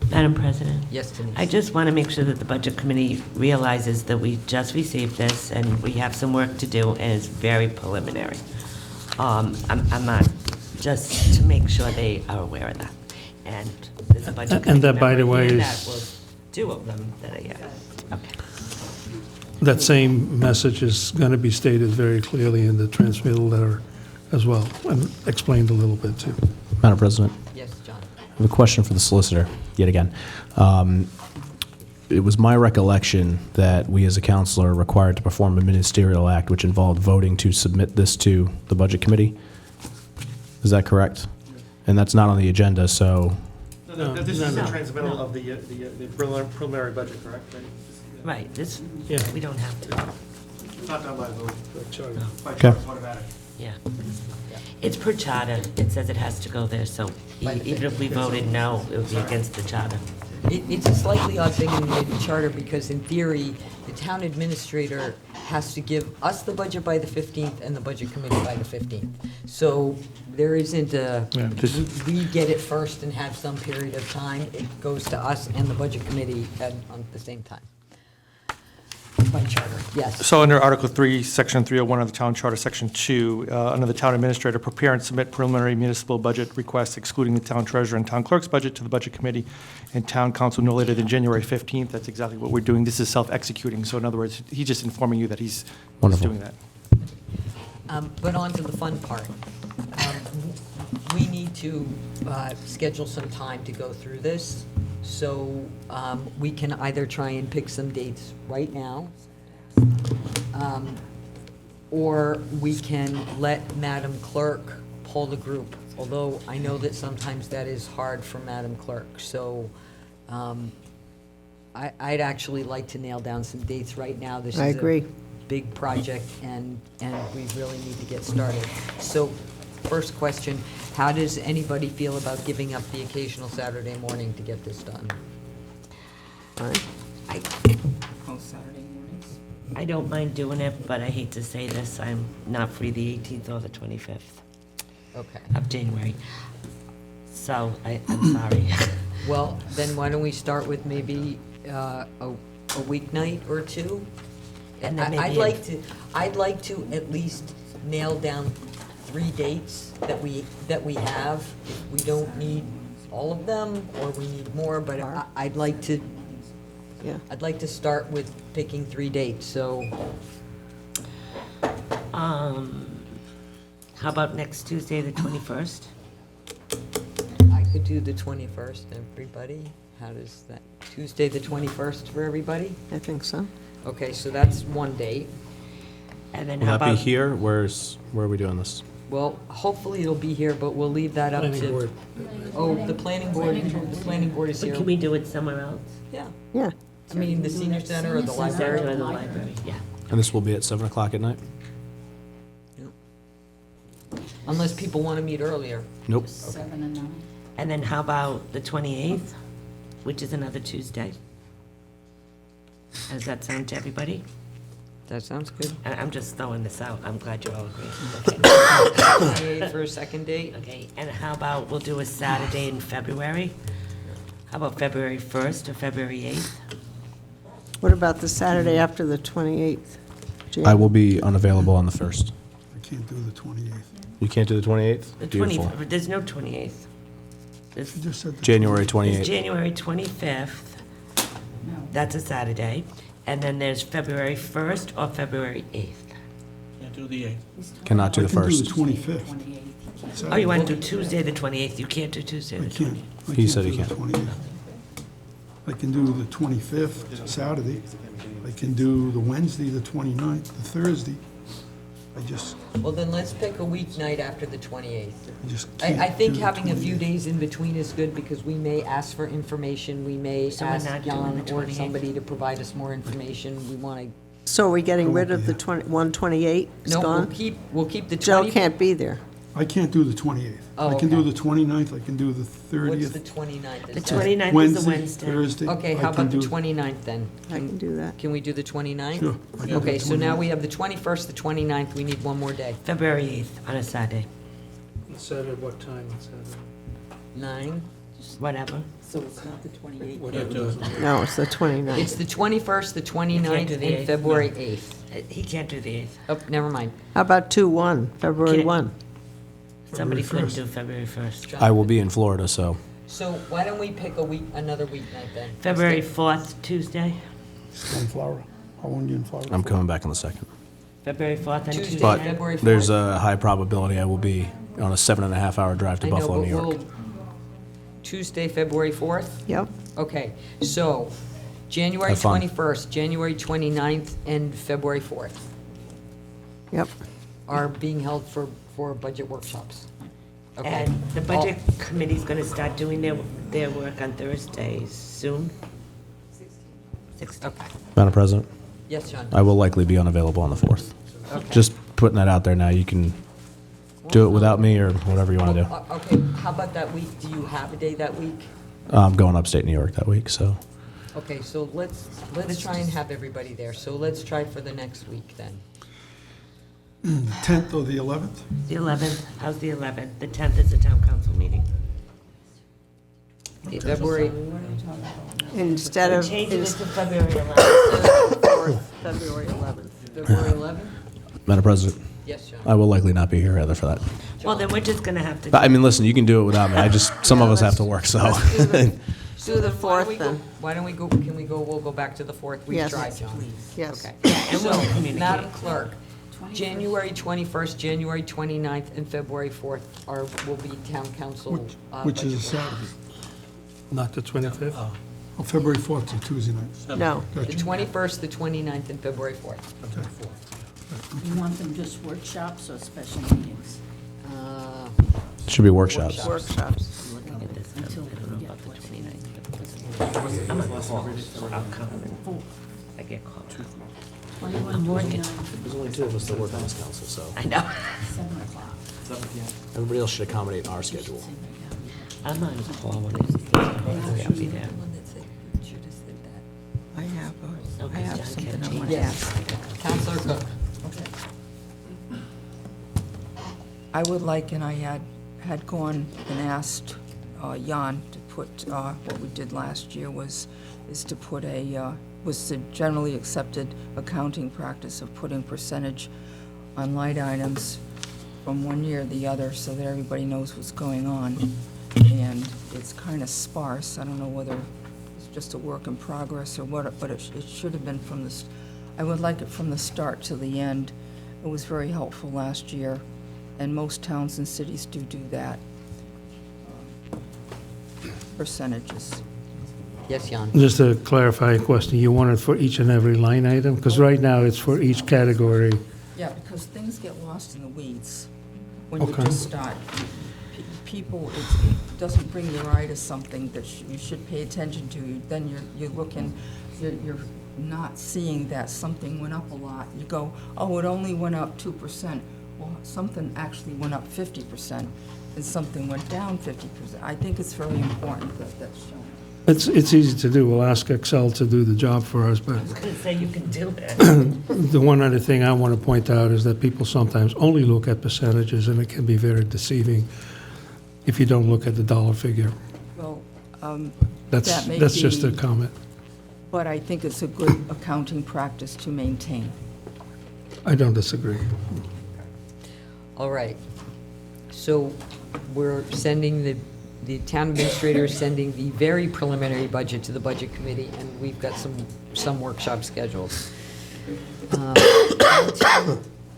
Madam President? Yes, Denise? I just want to make sure that the Budget Committee realizes that we just received this and we have some work to do and it's very preliminary. I'm not, just to make sure they are aware of that. And there's a Budget Committee And that, by the member way, here is- that was two of them that I have. Okay. That same message is going to be stated very clearly in the transmittal letter as well, and explained a little bit too. Madam President, Yes, John? I have a question for the solicitor, yet again. it was my recollection that we as a council are required to perform a ministerial act which involved voting to submit this to the Budget Committee. Is that correct? And that's not on the agenda, so, This is the transmittal of the preliminary budget, correct? Right, this, Yeah. we don't have to, It's not done by vote. By Okay. charter, it's automatic. yeah. It's per charter, it says it has to go there, so even if we voted no, it would be against the charter. It's a slightly odd thing in the charter because in theory, the town administrator has to give us the budget by the 15th and the budget committee by the 15th. So there isn't a, Yeah, this- we get it first and have some period of time. It goes to us and the budget committee at the same time. By charter, yes. So under Article 3, Section 301 of the Town Charter, Section 2, under the Town Administrator, prepare and submit preliminary municipal budget requests excluding the Town Treasurer and Town Clerk's budget to the Budget Committee and Town Council no later than January 15th. That's exactly what we're doing. This is self-executing, so in other words, he's just informing you that he's Wonderful. doing that. But on to the fun part. We need to schedule some time to go through this, so we can either try and pick some dates right now, or we can let Madam Clerk pull the group, although I know that sometimes that is hard for Madam Clerk. So I'd actually like to nail down some dates right now. This is I agree. a big project, and we really need to get started. So, first question, how does anybody feel about giving up the occasional Saturday morning to get this done? Oh, Saturday mornings? I don't mind doing it, but I hate to say this, I'm not free the 18th or the 25th Okay. of January. So, I'm sorry. Well, then why don't we start with maybe a weeknight or two? And then I'd maybe like to at least nail down 3 dates that we have. We don't need all of them, or we need more, but I'd like to, Yeah. I'd like to start with picking 3 dates, so, How about next Tuesday, the 21st? I could do the 21st, everybody. How does that, Tuesday, the 21st for everybody? I think so. Okay, so that's one date. And then will how that be about, here? Where are we doing this? Well, hopefully it'll be here, but we'll leave that up Planning to. board. Oh, the planning board is but here. can we do it somewhere else? Yeah, Yeah. I mean, the senior center or the Center or library. the library, yeah. And this will be at 7 o'clock at night? Unless people want to meet earlier. Nope. 7 and 9. And then how about the 28th, which is another Tuesday? Does that sound to everybody? That sounds good. I'm just throwing this out. I'm glad you all agree. Okay. For a second date? Okay, and how about we'll do a Saturday in February? How about February 1st or February 8th? What about the Saturday after the 28th? I will be unavailable on the 1st. I can't do the 28th. You can't do the 28th? The Beautiful. 20th, there's no 28th. There's You just said the January there's 28th. January 25th. That's a Saturday. And then there's February 1st or February 8th. Can't do the 8th. Cannot do the I can do the 1st. 25th. Oh, you want to do Tuesday, the 28th? You can't do Tuesday, I the can't. 28th. I He can't said he do the can't. 28th. I can do the 25th, Saturday. I can do the Wednesday, the 29th, the Thursday. I just Well, then let's pick a weeknight after the 28th. can't. I think do the having a few 28th. days in between is good because we may ask for information, we may So we're ask not doing Jan the or 28th? somebody to provide us more information. We want to, So are we getting rid of the 128? It's no, gone? we'll keep the Joe 20. can't be there. I can't do the 28th. Oh, I can do okay. the 29th, I can do the What's the 30th. 29th? The Is that- 29th is a Wednesday, Wednesday. Thursday. Okay, I how can about the do- 29th then? I can do that. Can we do the 29th? Sure, I can do Okay, the so now 29th. we have the 21st, the 29th, we need one more day. February 8th on a Saturday, Saturday, what time on Saturday? 9? whatever. So it's not the 28th? Whatever doesn't. No, it's the 29th. It's the 21st, the You 29th, can't do the and 8th, February no. 8th. He can't do the 8th. Oh, never mind. How about 2/1, February Can't- 1? Somebody couldn't 1st. do February 1st. I will be in Florida, so So why don't we pick another weeknight then? February 4th, Tuesday? Still in Florida. How long are you in Florida? I'm for? coming back on the 2nd. February 4th and Tuesday, Tuesday? But February 4th? there's a high probability I will be on a 7.5-hour drive to I know, Buffalo, but New York. we'll- Tuesday, February 4th? Yep. Okay, so January Have fun. 21st, January 29th, and February 4th Yep. are being held for budget workshops. Okay. And the budget committee's going to start doing their work on Thursdays soon? 16. Okay. Madam President, Yes, John? I will likely be unavailable on the 4th. Okay. Just putting that out there now. You can do it without me or whatever you want to do. Okay, how about that week? Do you have a day that week? I'm going upstate New York that week, so. Okay, so let's try and have everybody there. So let's try for the next week then. 10th or the 11th? The 11th, how's the 11th? The 10th is the town council meeting. February, Instead We're of, changing it to February 11th. February 11th. February 11th? Madam President, Yes, John? I will likely not be here either for that. Well, then we're just going to have to. I mean, listen, you can do it without me. Some of us have to work, so. Do the Why don't we 4th go- then. Why don't we go, can we go, we'll go back to the 4th. We Yes. tried, John. Yes. Okay. and we'll So, communicate. Madam Clerk, January 21st, January 29th, and February 4th will be town council. Which is a budget Saturday. Not the 25th? Oh, February 4th is a Tuesday night. No. The Gotcha. 21st, the 29th, and February 4th. You want them just workshops or special meetings? Should be workshops. Workshops. Looking at this, I Until don't know we get about the what 29th. I'm on call, so I'll come. I get called. 21, I'm working. 29, There's only two of us that work on this council, so. I know. 7 o'clock. Everybody else should accommodate our schedule. I'm on call when it's, I'll be there. I have, Okay, I have John something can I change want to it. ask. Counselor Cook? I would like, and I had gone and asked Jan to put, what we did last year was the generally accepted accounting practice of putting percentage on line items from one year to the other so that everybody knows what's going on. And it's kind of sparse. I don't know whether it's just a work in progress or what, but it should have been from this, I would like it from the start to the end. It was very helpful last year, and most towns and cities do that. Percentages. Yes, Jan? Just a clarifying question, you want it for each and every line item? Because right now, it's for each category. Yeah, because things get lost in the weeds when you Okay. just start. People, it doesn't bring your eye to something that you should pay attention to. Then you're looking, you're not seeing that something went up a lot. You go, oh, it only went up 2%. Well, something actually went up 50%, and something went down 50%. I think it's very important that that's shown. It's easy to do, we'll ask Excel to do the job for us, but I was going to say you can do it. the one other thing I want to point out is that people sometimes only look at percentages, and it can be very deceiving if you don't look at the dollar figure. Well, That's may just a be- comment. but I think it's a good accounting practice to maintain. I don't disagree. All right. So we're sending the town administrator is sending the very preliminary budget to the budget committee, and we've got some workshop scheduled.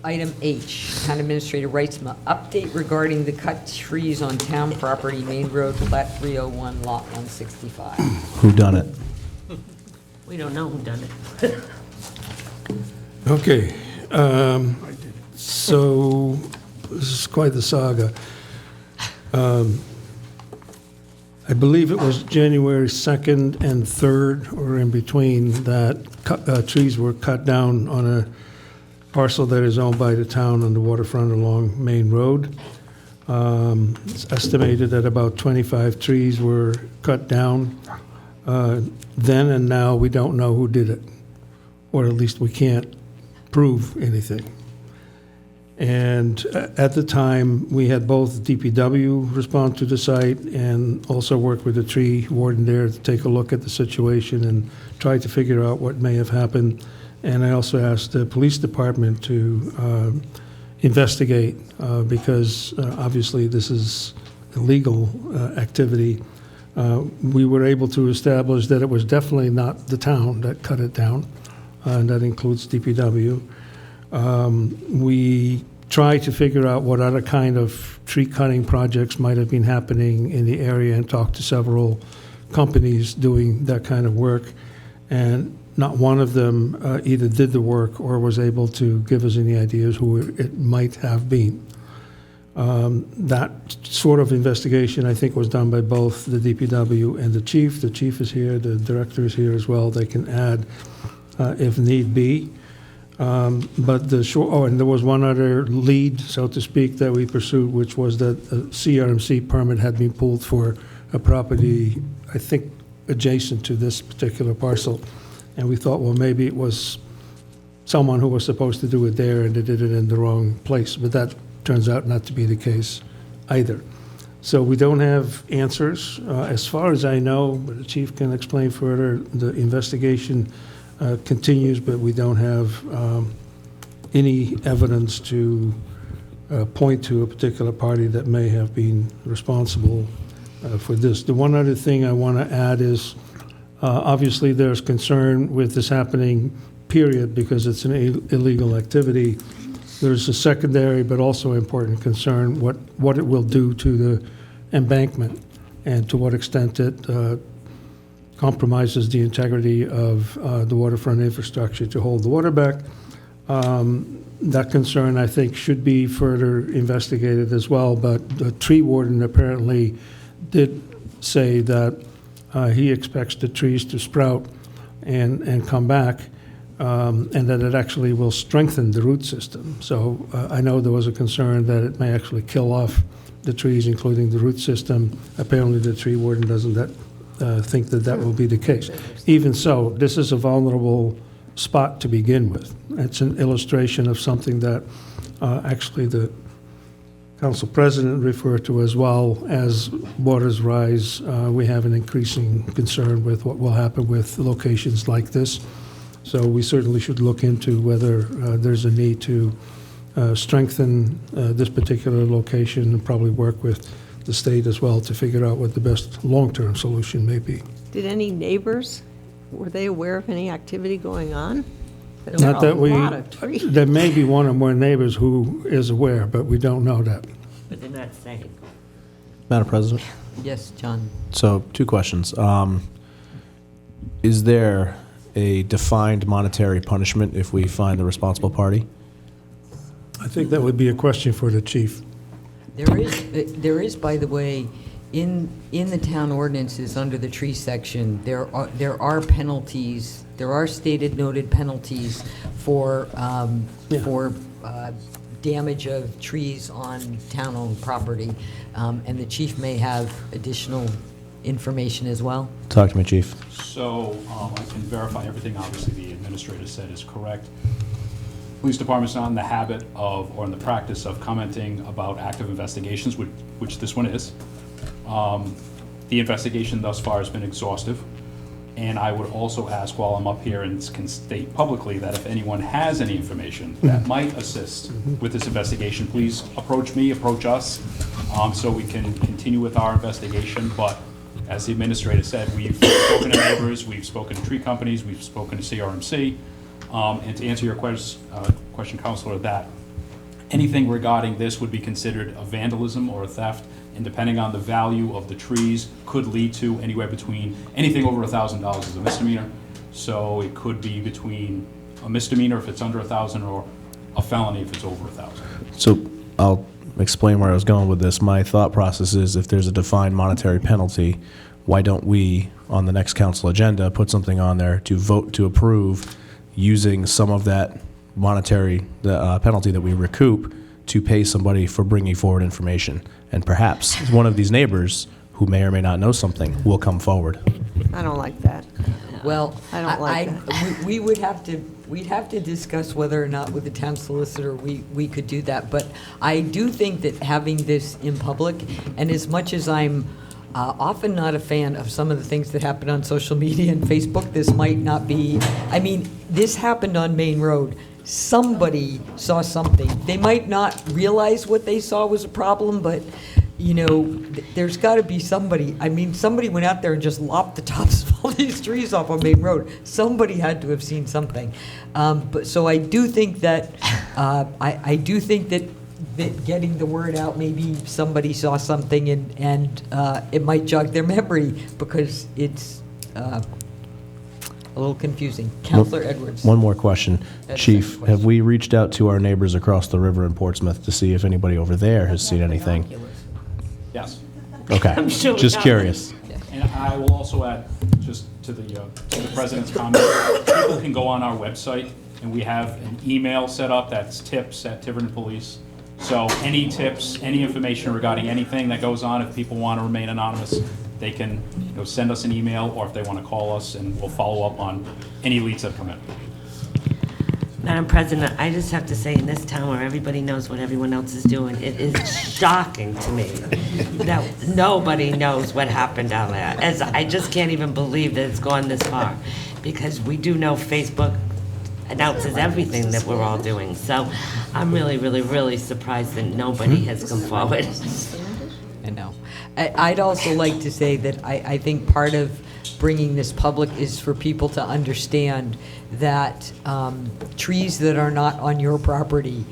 Item H, town administrator writes update regarding the cut trees on town property, Main Road, Plat 301, Lot 165. Who done it? We don't know who done it. Okay, so this is quite the saga. I believe it was January 2nd and 3rd, or in between, that trees were cut down on a parcel that is owned by the town on the waterfront along Main Road. It's estimated that about 25 trees were cut down then, and now we don't know who did it, or at least we can't prove anything. And at the time, we had both DPW respond to the site and also work with the tree warden there to take a look at the situation and try to figure out what may have happened. And I also asked the police department to investigate because obviously this is illegal activity. We were able to establish that it was definitely not the town that cut it down, and that includes DPW. We tried to figure out what other kind of tree cutting projects might have been happening in the area and talked to several companies doing that kind of work. and not one of them either did the work or was able to give us any ideas who it might have been. That sort of investigation, I think, was done by both the DPW and the chief. The chief is here, the director is here as well. They can add if need be. But and there was one other lead, so to speak, that we pursued, which was that a CRMC permit had been pulled for a property, I think, adjacent to this particular parcel. And we thought, well, maybe it was someone who was supposed to do it there and they did it in the wrong place. But that turns out not to be the case either. So we don't have answers. As far as I know, but the chief can explain further, the investigation continues, but we don't have any evidence to point to a particular party that may have been responsible for this. The one other thing I want to add is, obviously there's concern with this happening, period, because it's an illegal activity. There's a secondary but also important concern what it will do to the embankment and to what extent it compromises the integrity of the waterfront infrastructure to hold the water back. That concern, I think, should be further investigated as well, but the tree warden apparently did say that he expects the trees to sprout and come back, and that it actually will strengthen the root system. So I know there was a concern that it may actually kill off the trees, including the root system. Apparently the tree warden doesn't think that that will be the case. Even so, this is a vulnerable spot to begin with. It's an illustration of something that actually the council president referred to as well. As waters rise, we have an increasing concern with what will happen with locations like this. So we certainly should look into whether there's a need to strengthen this particular location and probably work with the state as well to figure out what the best long-term solution may be. Did any neighbors, were they aware of any activity going on? Not that we, There were a lot of trees. there may be one or more neighbors who is aware, but we don't know that. But they're not saying. Madam President? Yes, John. So, two questions. Is there a defined monetary punishment if we find the responsible party? I think that would be a question for the chief. There is, by the way, in the town ordinances, under the tree section, there are penalties, there are stated noted penalties for damage of trees on town-owned property, and the chief may have additional information as well. Talk to me, Chief. So I can verify everything, obviously, the administrator said is correct. Police department's not in the habit of, or in the practice of commenting about active investigations, which this one is. The investigation thus far has been exhaustive. And I would also ask, while I'm up here, and can state publicly, that if anyone has any information that might assist with this investigation, please approach me, approach us, so we can continue with our investigation. But as the administrator said, we've spoken to neighbors, we've spoken to tree companies, we've spoken to CRMC. And to answer your question, Councilor, that anything regarding this would be considered a vandalism or a theft, and depending on the value of the trees, could lead to anywhere between, anything over $1,000 is a misdemeanor. So it could be between a misdemeanor if it's under 1,000 or a felony if it's over 1,000. So I'll explain where I was going with this. My thought process is, if there's a defined monetary penalty, why don't we, on the next council agenda, put something on there to vote to approve using some of that monetary penalty that we recoup to pay somebody for bringing forward information. And perhaps one of these neighbors, who may or may not know something, will come forward. I don't like that. Well, I don't like that. We'd have to discuss whether or not with the town solicitor we could do that. But I do think that having this in public, and as much as I'm often not a fan of some of the things that happen on social media and Facebook, this might not be, I mean, this happened on Main Road. Somebody saw something. They might not realize what they saw was a problem, but, you know, there's got to be somebody. I mean, somebody went out there and just lopped the tops of all these trees off on Main Road. Somebody had to have seen something. But so I do think that, I do think that getting the word out, maybe somebody saw something and it might jog their memory, because it's a a little confusing. Counselor Edwards. One more question. That's Chief, second have we reached out to our neighbors across the river in Portsmouth to see if anybody over there has seen anything? Yes. Okay, I'm sure we just have. curious. And I will also add, just to the president's comment, people can go on our website, and we have an email set up that's tips@Tiverton Police. So any tips, any information regarding anything that goes on, if people want to remain anonymous, they can send us an email, or if they want to call us, and we'll follow up on any leads that come in. Madam President, I just have to say, in this town where everybody knows what everyone else is doing, it is shocking to me that nobody knows what happened down there. As I just can't even believe that it's gone this far, because we do know Facebook announces everything that we're all doing. So I'm really, really, really surprised that nobody has come forward. I know. I'd also like to say that I think part of bringing this public is for people to understand that trees that are not on your property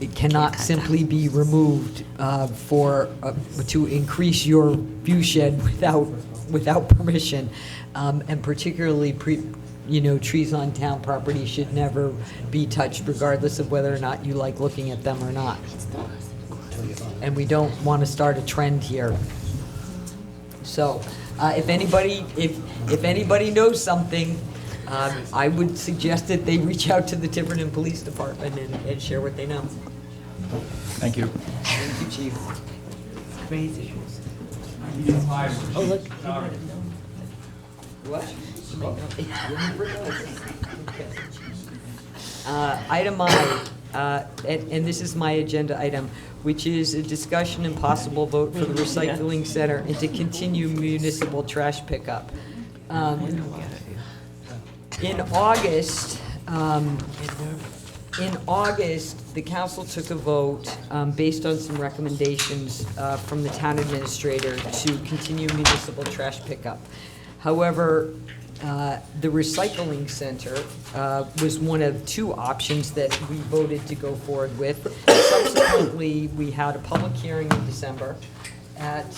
it cannot simply be removed to increase your view shed without permission, and particularly trees on town property should never be touched regardless of whether or not you like looking at them or not. And we don't want to start a trend here. So if anybody knows something, I would suggest that they reach out to the Tiverton Police Department and share what they know. Thank you. Thank you, Chief. Crazy. Oh, look. What? Item I, and this is my agenda item, which is a discussion and possible vote for the recycling center and to continue municipal trash pickup. In August, the council took a vote based on some recommendations from the town administrator to continue municipal trash pickup. However, the recycling center was one of two options that we voted to go forward with. Subsequently, we had a public hearing in December at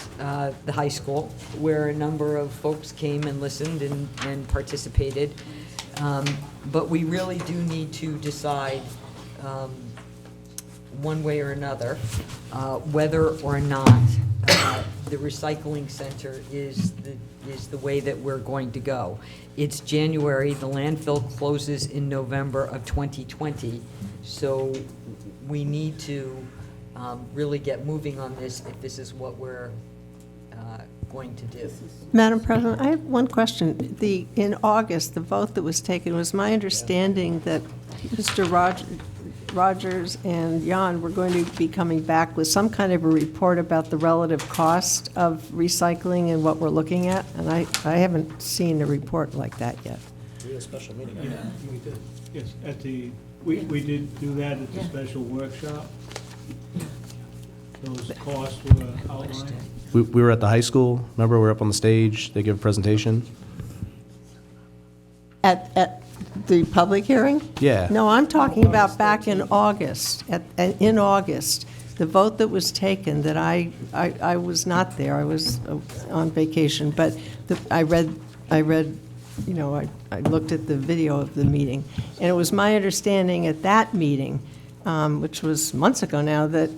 the high school where a number of folks came and listened and participated. But we really do need to decide one way or another whether or not the recycling center is the way that we're going to go. It's January, the landfill closes in November of 2020, so we need to really get moving on this if this is what we're going to do. Madam President, I have one question. In August, the vote that was taken, was my understanding that Mr. Rogers and Jan were going to be coming back with some kind of a report about the relative cost of recycling and what we're looking at, and I haven't seen a report like that yet. We had a special meeting. Yeah, we did. Yes, we did do that at the special workshop. Those costs were outlined. We were at the high school, remember, we were up on the stage, they give a presentation? At the public hearing? Yeah. No, I'm talking about back in August. In August, the vote that was taken, that I was not there, I was on vacation, but I read, I looked at the video of the meeting, and it was my understanding at that meeting, which was months ago now, that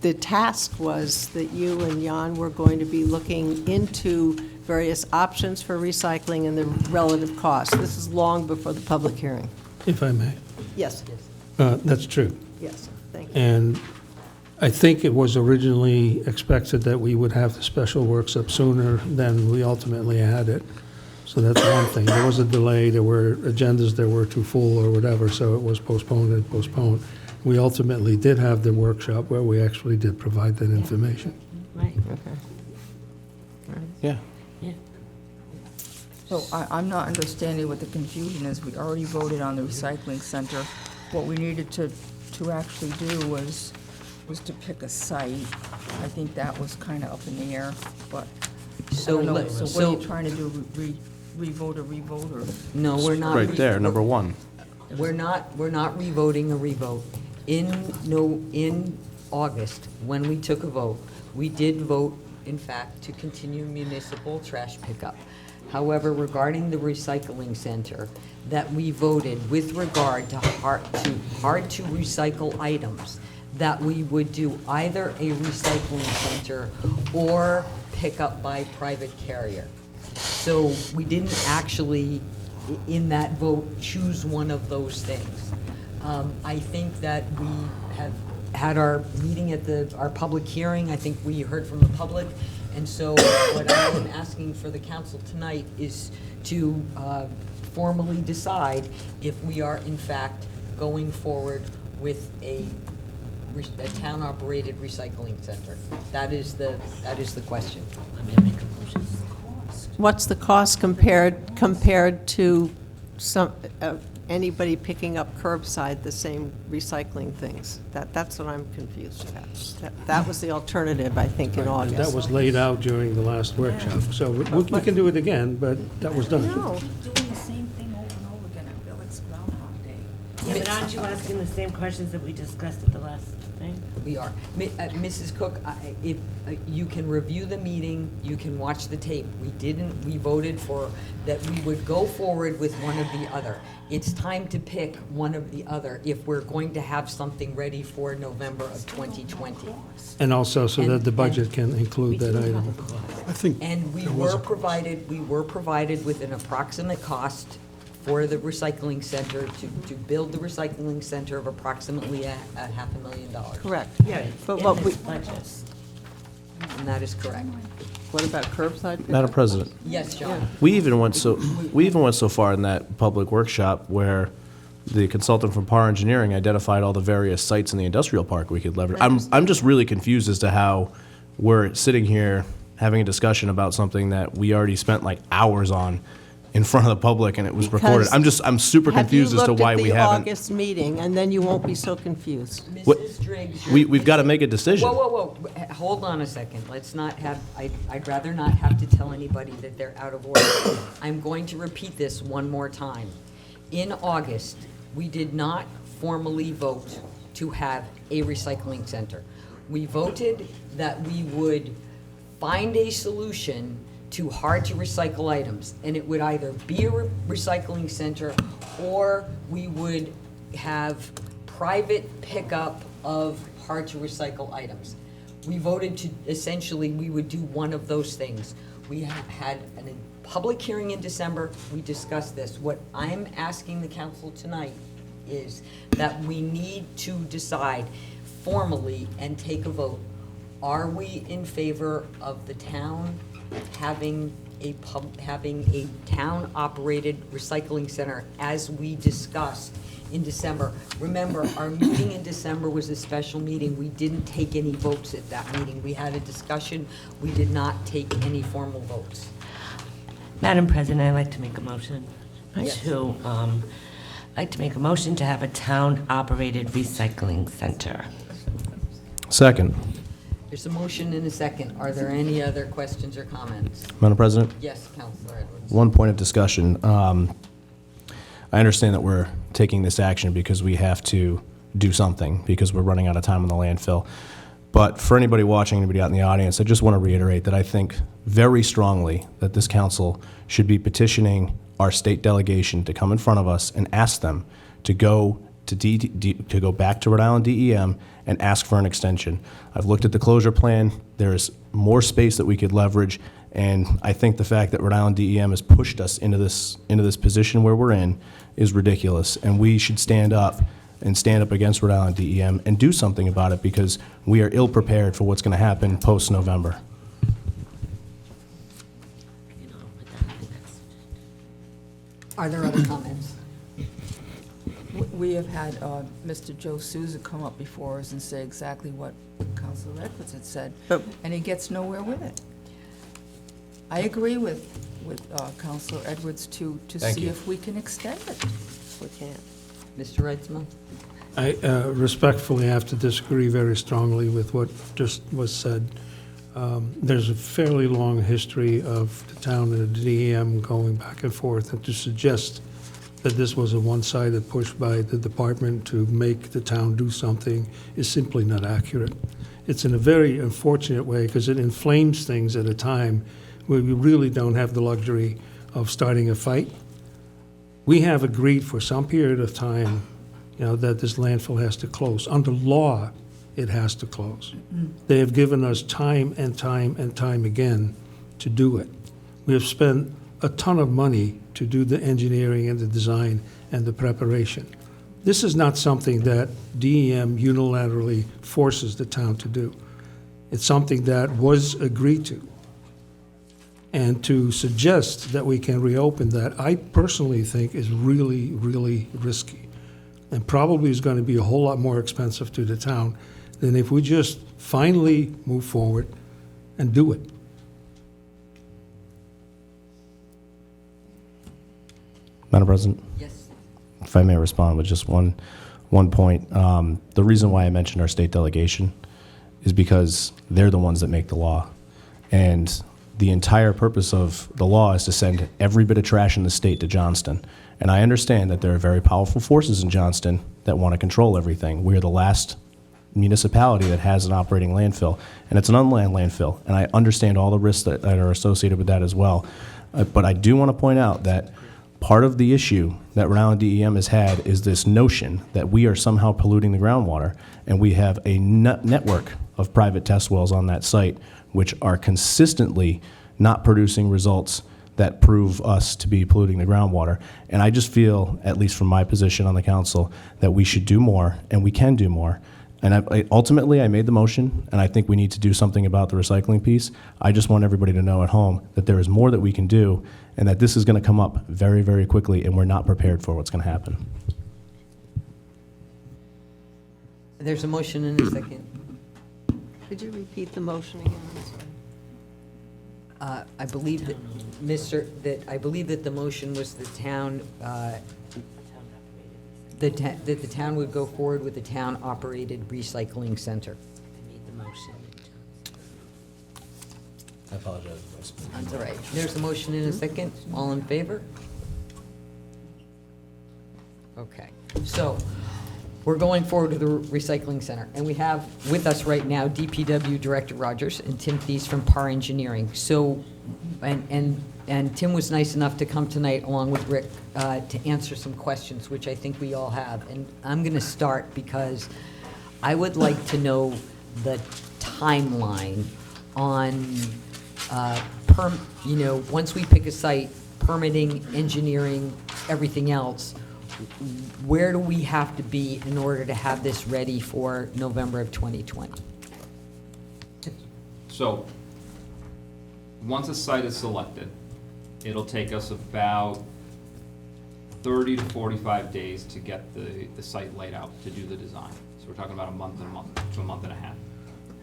the task was that you and Jan were going to be looking into various options for recycling and the relative cost. This is long before the public hearing. If I may. Yes. That's true. Yes, thank you. And I think it was originally expected that we would have the special works up sooner than we ultimately had it. So that's one thing. There was a delay, there were agendas that were too full or whatever, so it was postponed and postponed. We ultimately did have the workshop where we actually did provide that information. Right. Okay. Yeah. Yeah. So I'm not understanding what the confusion is. We already voted on the recycling center. What we needed to actually do was to pick a site. I think that was kind of up in the air, but So I don't know. let- So what so- are you trying to do, revote or? No, we're not. Right there, number one. We're not revoting a revote. In August, when we took a vote, we did vote, in fact, to continue municipal trash pickup. However, regarding the recycling center, that we voted with regard to hard to recycle items, that we would do either a recycling center or pick up by private carrier. So we didn't actually, in that vote, choose one of those things. I think that we have had our meeting at our public hearing. I think we heard from the public. And so what I am asking for the council tonight is to formally decide if we are in fact going forward with a town-operated recycling center. That is the question. What's the cost compared to some, anybody picking up curbside the same recycling things? That's what I'm confused about. That was the alternative, I think, in August. That was laid out during the last workshop, so we can do it again, but that was done. No. Doing the same thing over and over again. I feel it's Groundhog Day. Yeah, but aren't you asking the same questions that we discussed at the last thing? We are. Mrs. Cook, if you can review the meeting, you can watch the tape. We voted for that we would go forward with one of the other. It's time to pick one of the other if we're going to have something ready for November of 2020. And also so that the budget can include that item. I think And we there was were a- provided with an approximate cost for the recycling center, to build the recycling center of approximately a $500,000. Correct. Yeah, But in what this we, budget. And that is correct. what about curbside pickup? Madam President, Yes, John? we even went so far in that public workshop where the consultant from PAR Engineering identified all the various sites in the industrial park we could leverage. I'm just really confused as to how we're sitting here having a discussion about something that we already spent like hours on in front of the public and it was recorded. I'm super confused as to why we Have you looked at the haven't. August meeting, and then you won't be so confused? What- Mrs. Driggs. We've got to make a decision. Whoa. Hold on a second. Let's not have, I'd rather not have to tell anybody that they're out of order. I'm going to repeat this one more time. In August, we did not formally vote to have a recycling center. We voted that we would find a solution to hard-to-recycle items, and it would either be a recycling center, or we would have private pickup of hard-to-recycle items. We voted to, essentially, we would do one of those things. We had a public hearing in December, we discussed this. What I'm asking the council tonight is that we need to decide formally and take a vote. Are we in favor of the town having a town-operated recycling center as we discussed in December? Remember, our meeting in December was a special meeting. We didn't take any votes at that meeting. We had a discussion. We did not take any formal votes. Madam President, I'd like to make a motion Yes. to, I'd like to make a motion to have a town-operated recycling center. Second, There's a motion and a second. Are there any other questions or comments? Madam President, Yes, Councilor Edwards. one point of discussion. I understand that we're taking this action because we have to do something, because we're running out of time on the landfill. But for anybody watching, anybody out in the audience, I just want to reiterate that I think very strongly that this council should be petitioning our state delegation to come in front of us and ask them to go to go back to Rhode Island DEM and ask for an extension. I've looked at the closure plan. There's more space that we could leverage, and I think the fact that Rhode Island DEM has pushed us into this position where we're in is ridiculous, and we should stand up against Rhode Island DEM and do something about it, because we are ill-prepared for what's going to happen post-November. Are there other comments? We have had Mr. Joe Souza come up before us and say exactly what Councilor Edwards had said, But- and he gets nowhere with it. I agree with Councilor Edwards to Thank see you. if we can extend it. We can't. Mr. Reitzman? I respectfully have to disagree very strongly with what just was said. There's a fairly long history of the town and the DEM going back and forth, and to suggest that this was a one-sided push by the department to make the town do something is simply not accurate. It's in a very unfortunate way, because it inflames things at a time where we really don't have the luxury of starting a fight. We have agreed for some period of time, that this landfill has to close. Under law, it has to close. They have given us time and time and time again to do it. We have spent a ton of money to do the engineering and the design and the preparation. This is not something that DEM unilaterally forces the town to do. It's something that was agreed to. And to suggest that we can reopen that, I personally think is really, really risky, and probably is going to be a whole lot more expensive to the town than if we just finally move forward and do it. Madam President? Yes. If I may respond with just one point. The reason why I mentioned our state delegation is because they're the ones that make the law. And the entire purpose of the law is to send every bit of trash in the state to Johnston. And I understand that there are very powerful forces in Johnston that want to control everything. We're the last municipality that has an operating landfill, and it's an unmanned landfill. And I understand all the risks that are associated with that as well. But I do want to point out that part of the issue that Rhode Island DEM has had is this notion that we are somehow polluting the groundwater, and we have a network of private test wells on that site which are consistently not producing results that prove us to be polluting the groundwater. And I just feel, at least from my position on the council, that we should do more, and we can do more. And ultimately, I made the motion, and I think we need to do something about the recycling piece. I just want everybody to know at home that there is more that we can do, and that this is going to come up very, very quickly, and we're not prepared for what's going to happen. There's a motion and a second. Could you repeat the motion again? I believe that, I believe that the motion was the town, that the town would go forward with the town-operated recycling center. I made the motion. I apologize. That's all right. There's a motion and a second. All in favor? Okay. So, we're going forward to the recycling center, and we have with us right now DPW Director Rogers and Tim Thies from PAR Engineering. So, and Tim was nice enough to come tonight along with Rick to answer some questions, which I think we all have. And I'm going to start because I would like to know the timeline on, once we pick a site, permitting, engineering, everything else. Where do we have to be in order to have this ready for November of 2020? So, once a site is selected, it'll take us about 30 to 45 days to get the site laid out, to do the design. So we're talking about a month to a month and a half.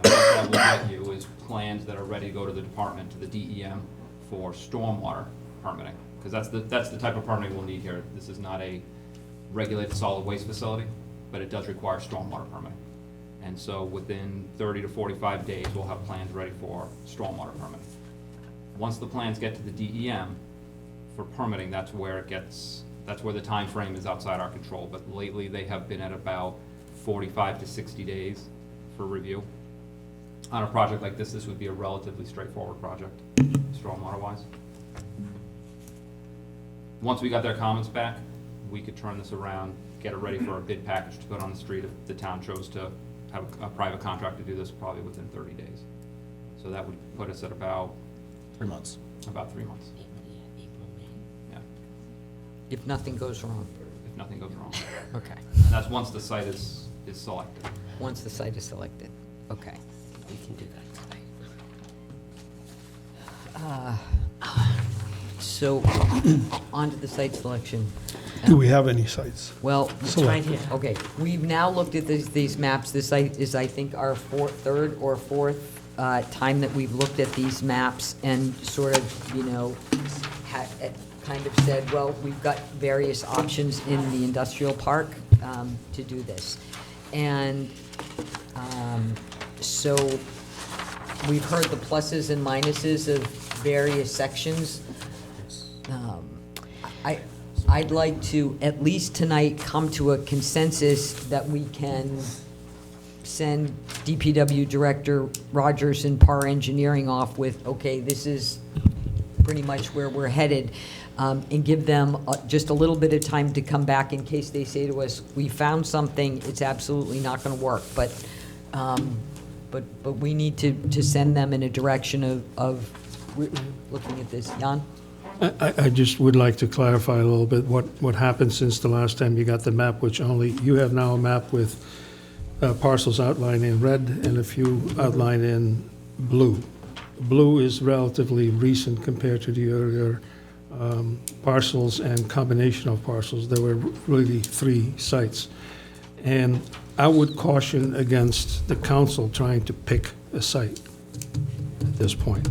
And what that will get you is plans that are ready to go to the department, to the DEM, for stormwater permitting. Because that's the type of permitting we'll need here. This is not a regulated solid waste facility, but it does require stormwater permitting. And so within 30 to 45 days, we'll have plans ready for stormwater permitting. Once the plans get to the DEM for permitting, that's where the time frame is outside our control. But lately, they have been at about 45 to 60 days for review. On a project like this would be a relatively straightforward project, stormwater-wise. Once we got their comments back, we could turn this around, get it ready for a bid package to put on the street if the town chose to have a private contractor do this, probably within 30 days. So that would put us at about 3 months. About 3 months. Yeah, If nothing goes wrong? if nothing goes wrong. Okay. And that's once the site is selected. Once the site is selected. Okay. We can do that tonight. So, on to the site selection. Do we have any sites? Well, It's right here. okay, we've now looked at these maps. This site is, I think, our third or fourth time that we've looked at these maps and sort of, kind of said, well, we've got various options in the industrial park to do this. And so we've heard the pluses and minuses of various sections. I'd like to, at least tonight, come to a consensus that we can send DPW Director Rogers and PAR Engineering off with, okay, this is pretty much where we're headed, and give them just a little bit of time to come back in case they say to us, we found something, it's absolutely not going to work. But we need to send them in a direction of looking at this. Jan? I just would like to clarify a little bit what happened since the last time you got the map, which only, you have now a map with parcels outlined in red and a few outlined in blue. Blue is relatively recent compared to the earlier parcels and combination of parcels. There were really 3 sites. And I would caution against the council trying to pick a site at this point.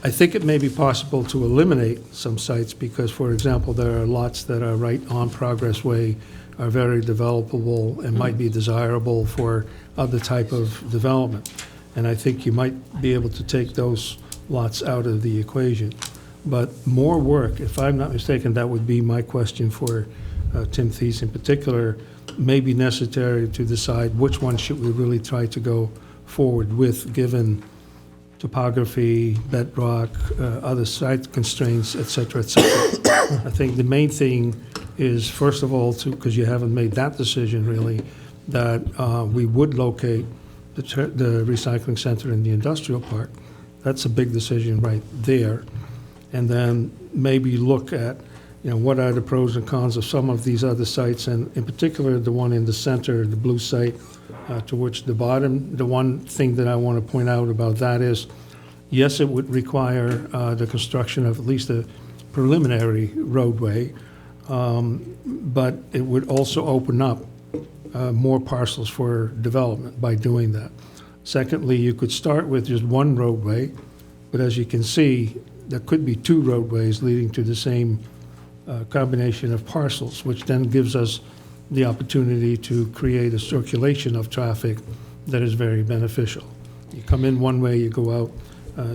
I think it may be possible to eliminate some sites because, for example, there are lots that are right on Progress Way, are very developable and might be desirable for other type of development. And I think you might be able to take those lots out of the equation. But more work, if I'm not mistaken, that would be my question for Tim Thies in particular, may be necessary to decide which one should we really try to go forward with, given topography, bedrock, other site constraints, et cetera, et cetera. I think the main thing is, first of all, because you haven't made that decision really, that we would locate the recycling center in the industrial park. That's a big decision right there. And then maybe look at, what are the pros and cons of some of these other sites, and in particular, the one in the center, the blue site, towards the bottom. The one thing that I want to point out about that is, yes, it would require the construction of at least a preliminary roadway, but it would also open up more parcels for development by doing that. Secondly, you could start with just one roadway, but as you can see, there could be 2 roadways leading to the same combination of parcels, which then gives us the opportunity to create a circulation of traffic that is very beneficial. You come in one way, you go out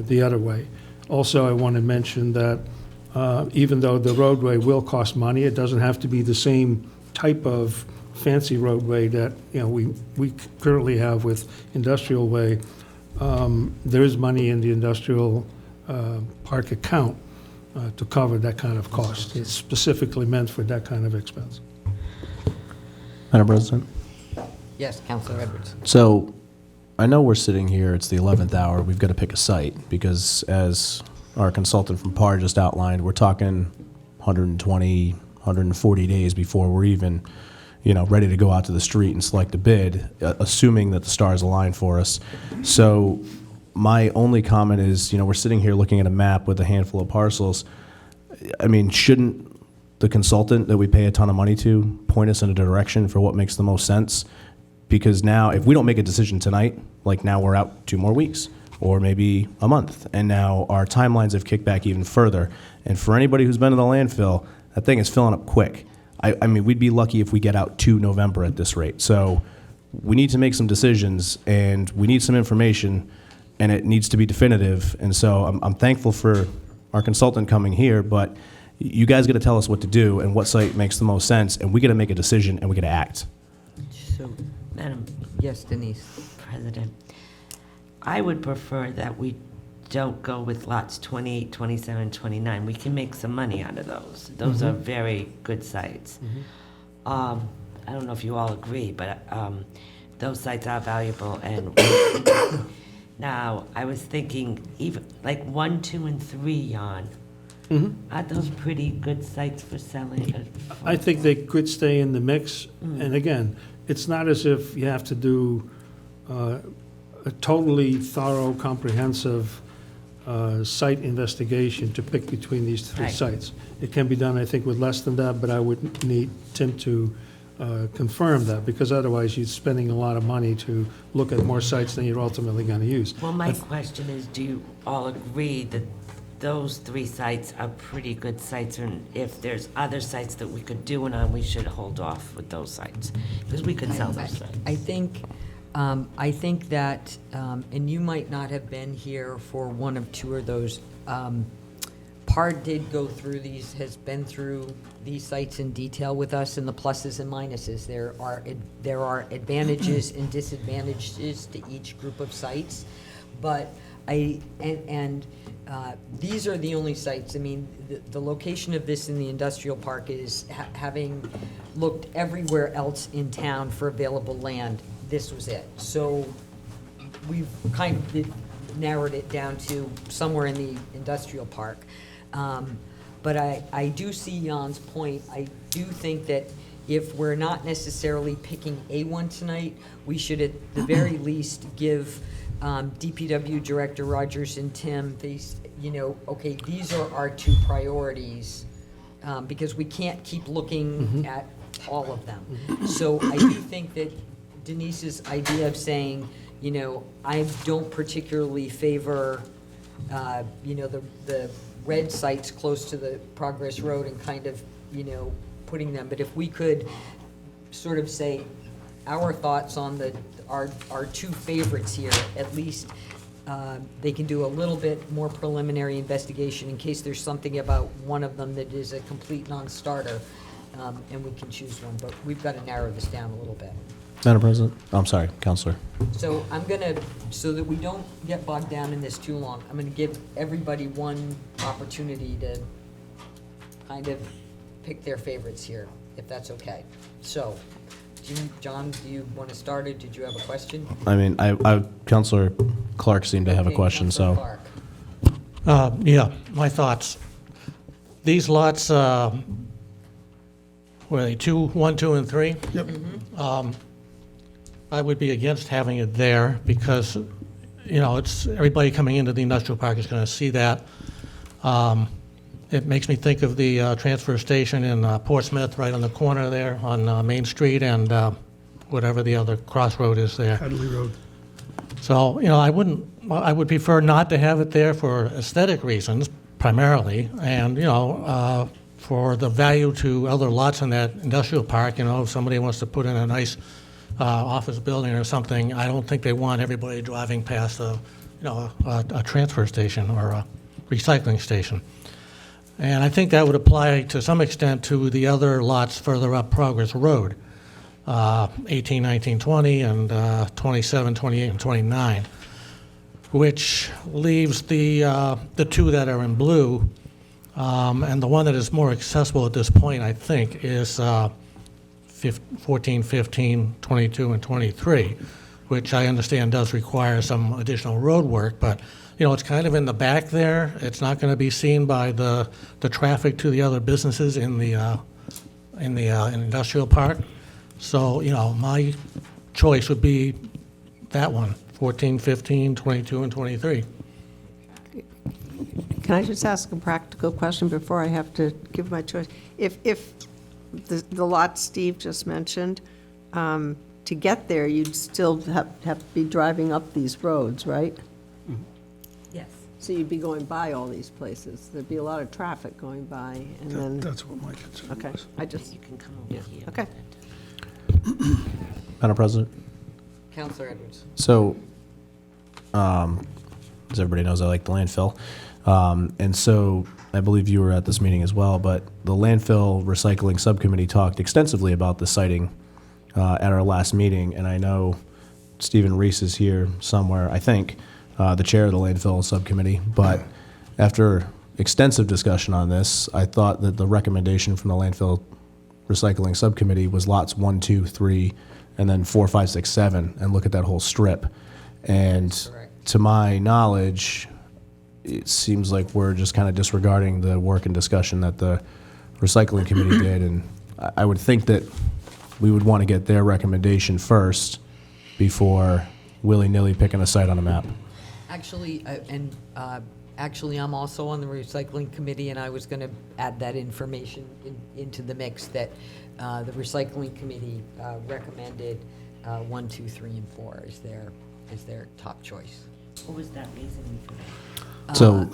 the other way. Also, I want to mention that even though the roadway will cost money, it doesn't have to be the same type of fancy roadway that we currently have with Industrial Way. There is money in the industrial park account to cover that kind of cost. It's specifically meant for that kind of expense. Madam President? Yes, Councilor Edwards. So I know we're sitting here, it's the 11th hour, we've got to pick a site, because as our consultant from PAR just outlined, we're talking 120, 140 days before we're even, ready to go out to the street and select a bid, assuming that the stars align for us. So my only comment is, we're sitting here looking at a map with a handful of parcels. I mean, shouldn't the consultant that we pay a ton of money to point us in a direction for what makes the most sense? Because now, if we don't make a decision tonight, like now we're out 2 more weeks, or maybe a month, and now our timelines have kicked back even further. And for anybody who's been to the landfill, that thing is filling up quick. I mean, we'd be lucky if we get out to November at this rate. So we need to make some decisions, and we need some information, and it needs to be definitive. And so I'm thankful for our consultant coming here, but you guys got to tell us what to do and what site makes the most sense, and we got to make a decision, and we got to act. So, Madam yes, Denise. President, I would prefer that we don't go with lots 28, 27, 29. We can make some money out of those. Those are very good sites. I don't know if you all agree, but those sites are valuable. And now, I was thinking, even like 1, 2, and 3, Jan, are those pretty good sites for selling? I think they could stay in the mix. And again, it's not as if you have to do a totally thorough, comprehensive site investigation to pick between these 3 Right. sites. It can be done, I think, with less than that, but I would need Tim to confirm that, because otherwise you're spending a lot of money to look at more sites than you're ultimately going to use. Well, my question is, do you all agree that those 3 sites are pretty good sites, and if there's other sites that we could do it on, we should hold off with those sites? Because we could sell those sites. I think that, and you might not have been here for 1 of 2 of those. PAR did go through these, has been through these sites in detail with us, and the pluses and minuses. There are advantages and disadvantages to each group of sites, but These are the only sites, I mean, the location of this in the industrial park is, having looked everywhere else in town for available land, this was it. So we've kind of narrowed it down to somewhere in the industrial park. But I do see Jan's point. I do think that if we're not necessarily picking a one tonight, we should at the very least give DPW Director Rogers and Tim, these, okay, these are our two priorities, because we can't keep looking at all of them. So I do think that Denise's idea of saying, I don't particularly favor, the red sites close to the Progress Road and kind of, putting them, but if we could sort of say our thoughts on our two favorites here, at least they can do a little bit more preliminary investigation in case there's something about one of them that is a complete non-starter, and we can choose one, but we've got to narrow this down a little bit. Madam President? I'm sorry, Counselor. So I'm gonna, so that we don't get bogged down in this too long, I'm gonna give everybody one opportunity to kind of pick their favorites here, if that's okay. So, John, do you want to start, or did you have a question? I mean, Counselor Clark seemed to have a question, Counselor so. Clark. Yeah, my thoughts. These lots, were they 1, 2, and 3? Yep. I would be against having it there because, it's, everybody coming into the industrial park is going to see that. It makes me think of the transfer station in Portsmouth, right on the corner there on Main Street and whatever the other crossroad is there. Hadley Road. So, I would prefer not to have it there for aesthetic reasons primarily, and, for the value to other lots in that industrial park, if somebody wants to put in a nice office building or something, I don't think they want everybody driving past a transfer station or a recycling station. And I think that would apply to some extent to the other lots further up Progress Road, 18, 19, 20, and 27, 28, and 29, which leaves the two that are in blue, and the one that is more accessible at this point, I think, is 14, 15, 22, and 23, which I understand does require some additional road work, but it's kind of in the back there. It's not going to be seen by the traffic to the other businesses in the industrial park. So, my choice would be that one, 14, 15, 22, and 23. Can I just ask a practical question before I have to give my choice? If the lot Steve just mentioned, to get there, you'd still have to be driving up these roads, right? Yes. So you'd be going by all these places. There'd be a lot of traffic going by, and then... That's what my concern Okay, was. I just... You can come over here. Okay. Madam President? Counselor Edwards. So, as everybody knows, I like the landfill. And so I believe you were at this meeting as well, but the landfill recycling subcommittee talked extensively about the siting at our last meeting, and I know Stephen Reese is here somewhere, I think, the chair of the landfill subcommittee, but after extensive discussion on this, I thought that the recommendation from the landfill recycling subcommittee was lots 1, 2, 3, and then 4, 5, 6, 7, and look at that whole strip. And to my knowledge, it seems like we're just kind of disregarding the work and discussion that the recycling committee did, and I would think that we would want to get their recommendation first before willy-nilly picking a site on a map. Actually, actually, I'm also on the recycling committee, and I was going to add that information into the mix, that the recycling committee recommended 1, 2, 3, and 4 is their top choice. What was that reasoning for that? So,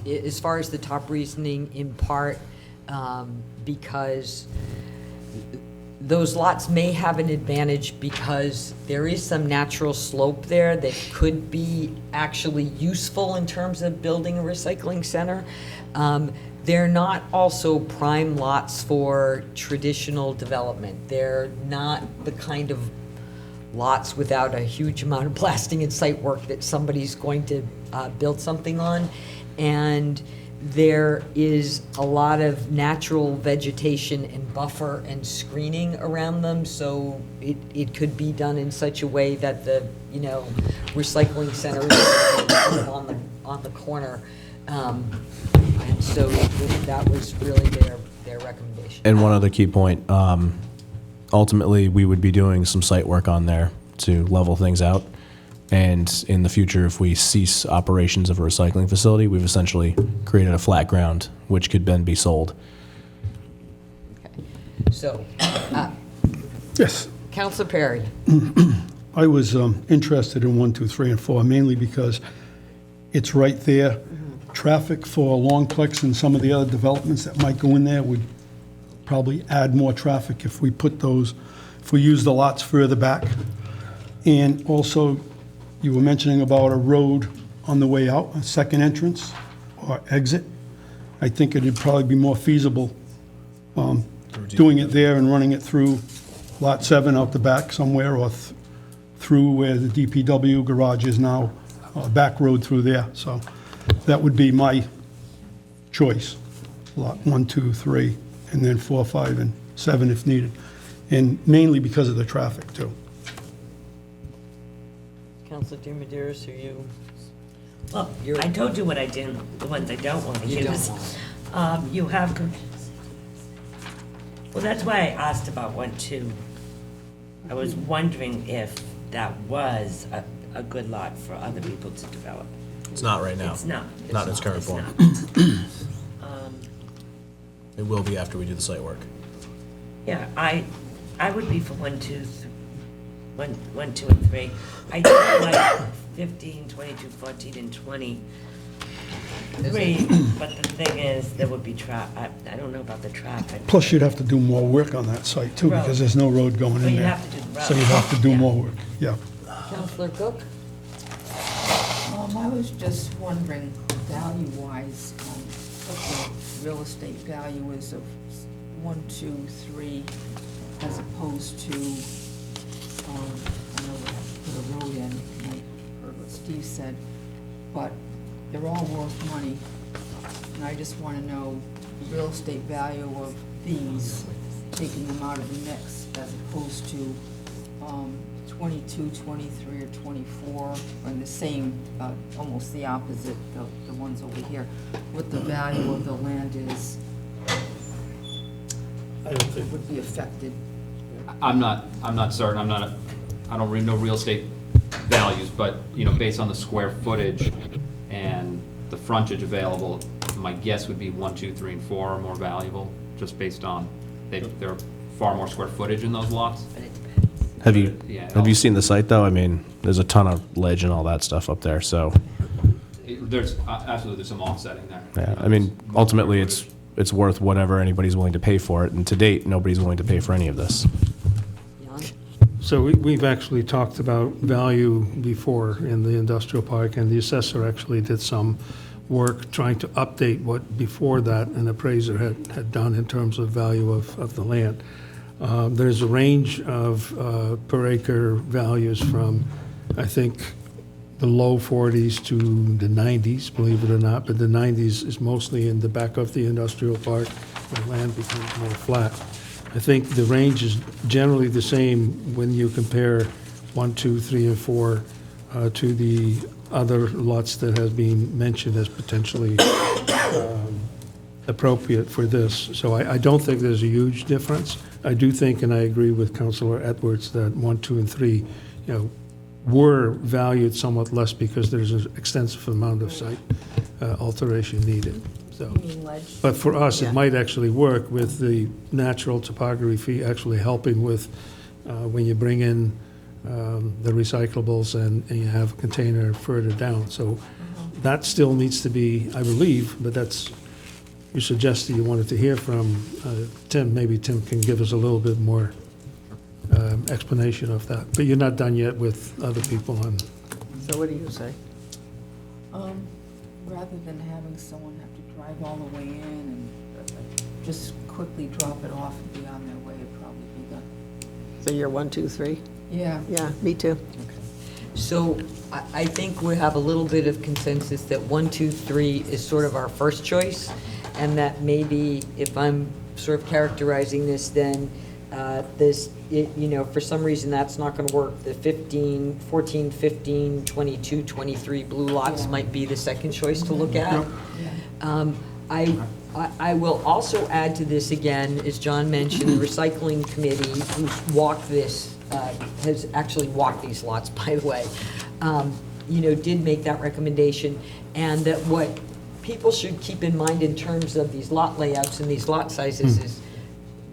as far as the top reasoning, in part because those lots may have an advantage because there is some natural slope there that could be actually useful in terms of building a recycling center. They're not also prime lots for traditional development. They're not the kind of lots without a huge amount of blasting and site work that somebody's going to build something on. And there is a lot of natural vegetation and buffer and screening around them, so it could be done in such a way that the, recycling center is on the corner. And so that was really their recommendation. And one other key point, ultimately, we would be doing some site work on there to level things out. And in the future, if we cease operations of a recycling facility, we've essentially created a flat ground, which could then be sold. So, Yes. Counselor Perry. I was interested in 1, 2, 3, and 4, mainly because it's right there. Traffic for Longplex and some of the other developments that might go in there would probably add more traffic if we use the lots further back. And also, you were mentioning about a road on the way out, a second entrance or exit. I think it'd probably be more feasible doing it there and running it through Lot 7 out the back somewhere, or through where the DPW garage is now, back road through there. So that would be my choice, Lot 1, 2, 3, and then 4, 5, and 7 if needed. And mainly because of the traffic, too. Counselor DiMederos, are you? Well, I told you what I didn't, the ones I don't want to You don't use. want. You have, well, that's why I asked about 1, 2. I was wondering if that was a good lot for other people to develop. It's not right now. It's not. Not in its current It's form. not. It will be after we do the site work. Yeah, I would be for 1, 2, 1, 2, and 3. I don't like 15, 22, 14, and 23, but the thing is, there would be I don't know about the traffic. Plus, you'd have to do more work on that site, too, because there's no road going Well, in you'd there. have to do the road. So you'd have to do Yeah. more work, yeah. Counselor Cook? I was just wondering, value-wise, what the real estate value is of 1, 2, 3, as opposed to, I know we have to put a road in, and I heard what Steve said, but they're all worth money. And I just want to know the real estate value of these, taking them out of the mix, as opposed to 22, 23, or 24, and the same, almost the opposite, the ones over here, what the value of the land is, would be affected. I'm not certain, I don't really know real estate values, but, based on the square footage and the frontage available, my guess would be 1, 2, 3, and 4 are more valuable, just based on, there are far more square footage in those lots. Have you Yeah, have you seen the site though? I mean, there's a ton of ledge and all that stuff up there. So There's, absolutely, there's some offsetting there. yeah, I mean, ultimately, it's worth whatever anybody's willing to pay for it. And to date, nobody's willing to pay for any of this. So we've actually talked about value before in the industrial park, and the assessor actually did some work trying to update what before that an appraiser had done in terms of value of the land. There's a range of per acre values from, I think, the low 40s to the 90s, believe it or not, but the 90s is mostly in the back of the industrial park, where land becomes more flat. I think the range is generally the same when you compare 1, 2, 3, and 4 to the other lots that have been mentioned as potentially appropriate for this. So I don't think there's a huge difference. I do think, and I agree with Councilor Edwards, that 1, 2, and 3, were valued somewhat less because there's an extensive amount of site alteration needed. So, but for us, it might actually work with the natural topography actually helping with when you bring in the recyclables and you have a container further down. So that still needs to be, I believe, but that's, you suggested you wanted to hear from Tim. Maybe Tim can give us a little bit more explanation of that. But you're not done yet with other people on. So what do you say? Rather than having someone have to drive all the way in and just quickly drop it off and be on their way, it'd probably be the, So you're 1, 2, 3? Yeah. Yeah, me too. So I think we have a little bit of consensus that 1, 2, 3 is sort of our first choice, and that maybe if I'm sort of characterizing this, then for some reason that's not going to work. The 14, 15, 22, 23 blue lots might be the second choice to look at. I will also add to this again, as John mentioned, the recycling committee who's walked this, has actually walked these lots, by the way, did make that recommendation. And that what people should keep in mind in terms of these lot layouts and these lot sizes is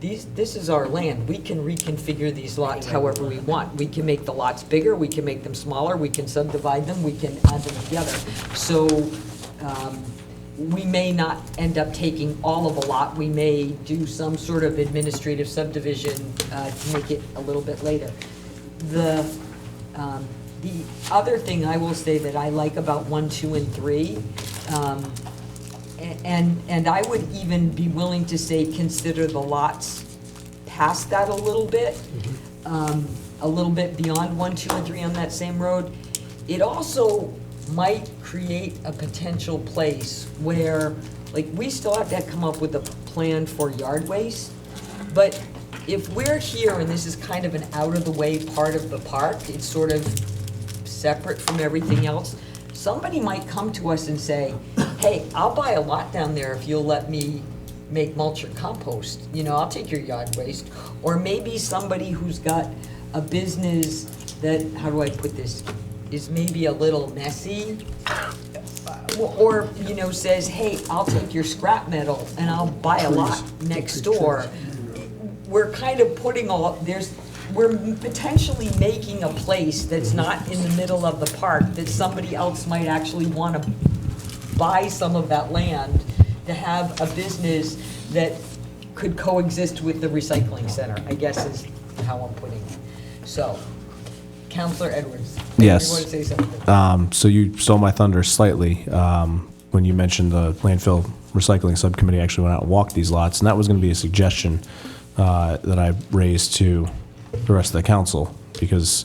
this is our land. We can reconfigure these lots however we want. We can make the lots bigger, we can make them smaller, we can subdivide them, we can add them together. So we may not end up taking all of a lot. We may do some sort of administrative subdivision to make it a little bit later. The other thing I will say that I like about 1, 2, and 3, and I would even be willing to say consider the lots past that a little bit beyond 1, 2, and 3 on that same road. It also might create a potential place where, like, we still have to come up with a plan for yard waste, but if we're here and this is kind of an out-of-the-way part of the park, it's sort of separate from everything else, somebody might come to us and say, hey, I'll buy a lot down there if you'll let me make mulch or compost. I'll take your yard waste. Or maybe somebody who's got a business that, how do I put this, is maybe a little messy, or says, hey, I'll take your scrap metal and I'll buy a lot next door. We're kind of we're potentially making a place that's not in the middle of the park that somebody else might actually want to buy some of that land to have a business that could coexist with the recycling center, I guess is how I'm putting it. So, Councilor Edwards. Yes. You want to say something? So you stole my thunder slightly when you mentioned the landfill recycling subcommittee actually went out and walked these lots, and that was going to be a suggestion that I raised to the rest of the council, because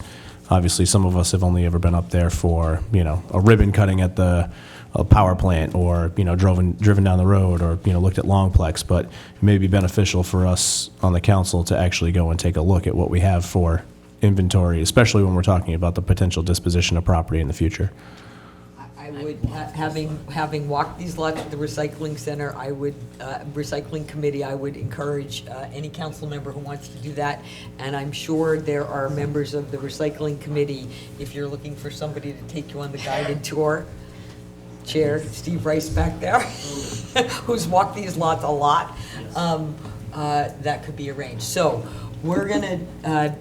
obviously some of us have only ever been up there for, a ribbon cutting at the power plant, or, driven down the road, or, looked at Longplex, but it may be beneficial for us on the council to actually go and take a look at what we have for inventory, especially when we're talking about the potential disposition of property in the future. I would, having walked these lots at the recycling center, recycling committee, I would encourage any council member who wants to do that. And I'm sure there are members of the recycling committee, if you're looking for somebody to take you on the guided tour, Chair Steve Rice back there, who's walked these lots a lot, that could be arranged. So we're gonna,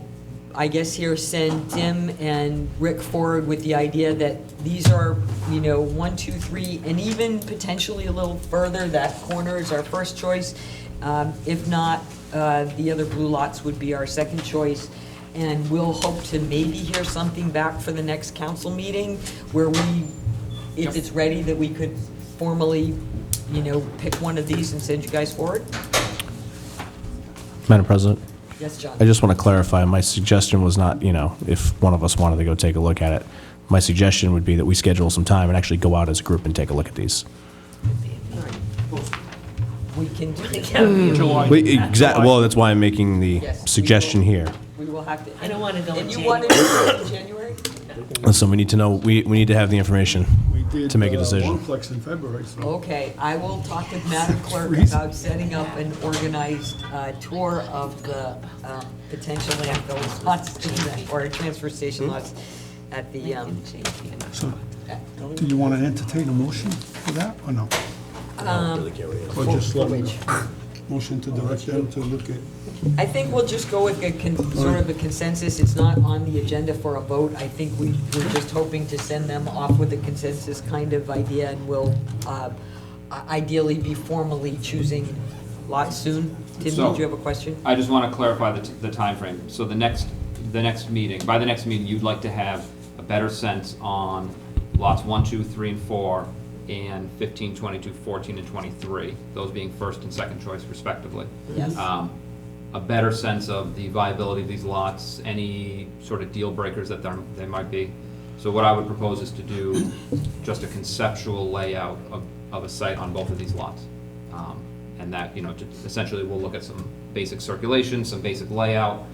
I guess here, send Tim and Rick forward with the idea that these are, 1, 2, 3, and even potentially a little further, that corner is our first choice. If not, the other blue lots would be our second choice. And we'll hope to maybe hear something back for the next council meeting where we, if it's ready, that we could formally, pick one of these and send you guys forward. Madam President? Yes, John. I just want to clarify, my suggestion was not, if one of us wanted to go take a look at it. My suggestion would be that we schedule some time and actually go out as a group and take a look at these. We can do that. Exactly. Well, that's why I'm making the Yes, suggestion here. We will have to. I don't want to go in And you January. want to do it in January? So we need to know, we need to have the information to make a decision. Longplex in February, so. Okay, I will talk with Madam Clerk about setting up an organized tour of the potential landfill lots or transfer station lots at the, So, do you want to entertain a motion for that, or no? Or just let them, motion to direct them to look at? I think we'll just go with sort of a consensus. It's not on the agenda for a vote. I think we're just hoping to send them off with a consensus kind of idea, and we'll ideally be formally choosing lots soon. Tim, So, did you have a question? I just want to clarify the timeframe. So the next meeting, by the next meeting, you'd like to have a better sense on lots 1, 2, 3, and 4, and 15, 22, 14, and 23, those being first and second choice respectively. Yes. a better sense of the viability of these lots, any sort of deal breakers that there might be. So what I would propose is to do just a conceptual layout of a site on both of these lots. And that, essentially we'll look at some basic circulation, some basic layout.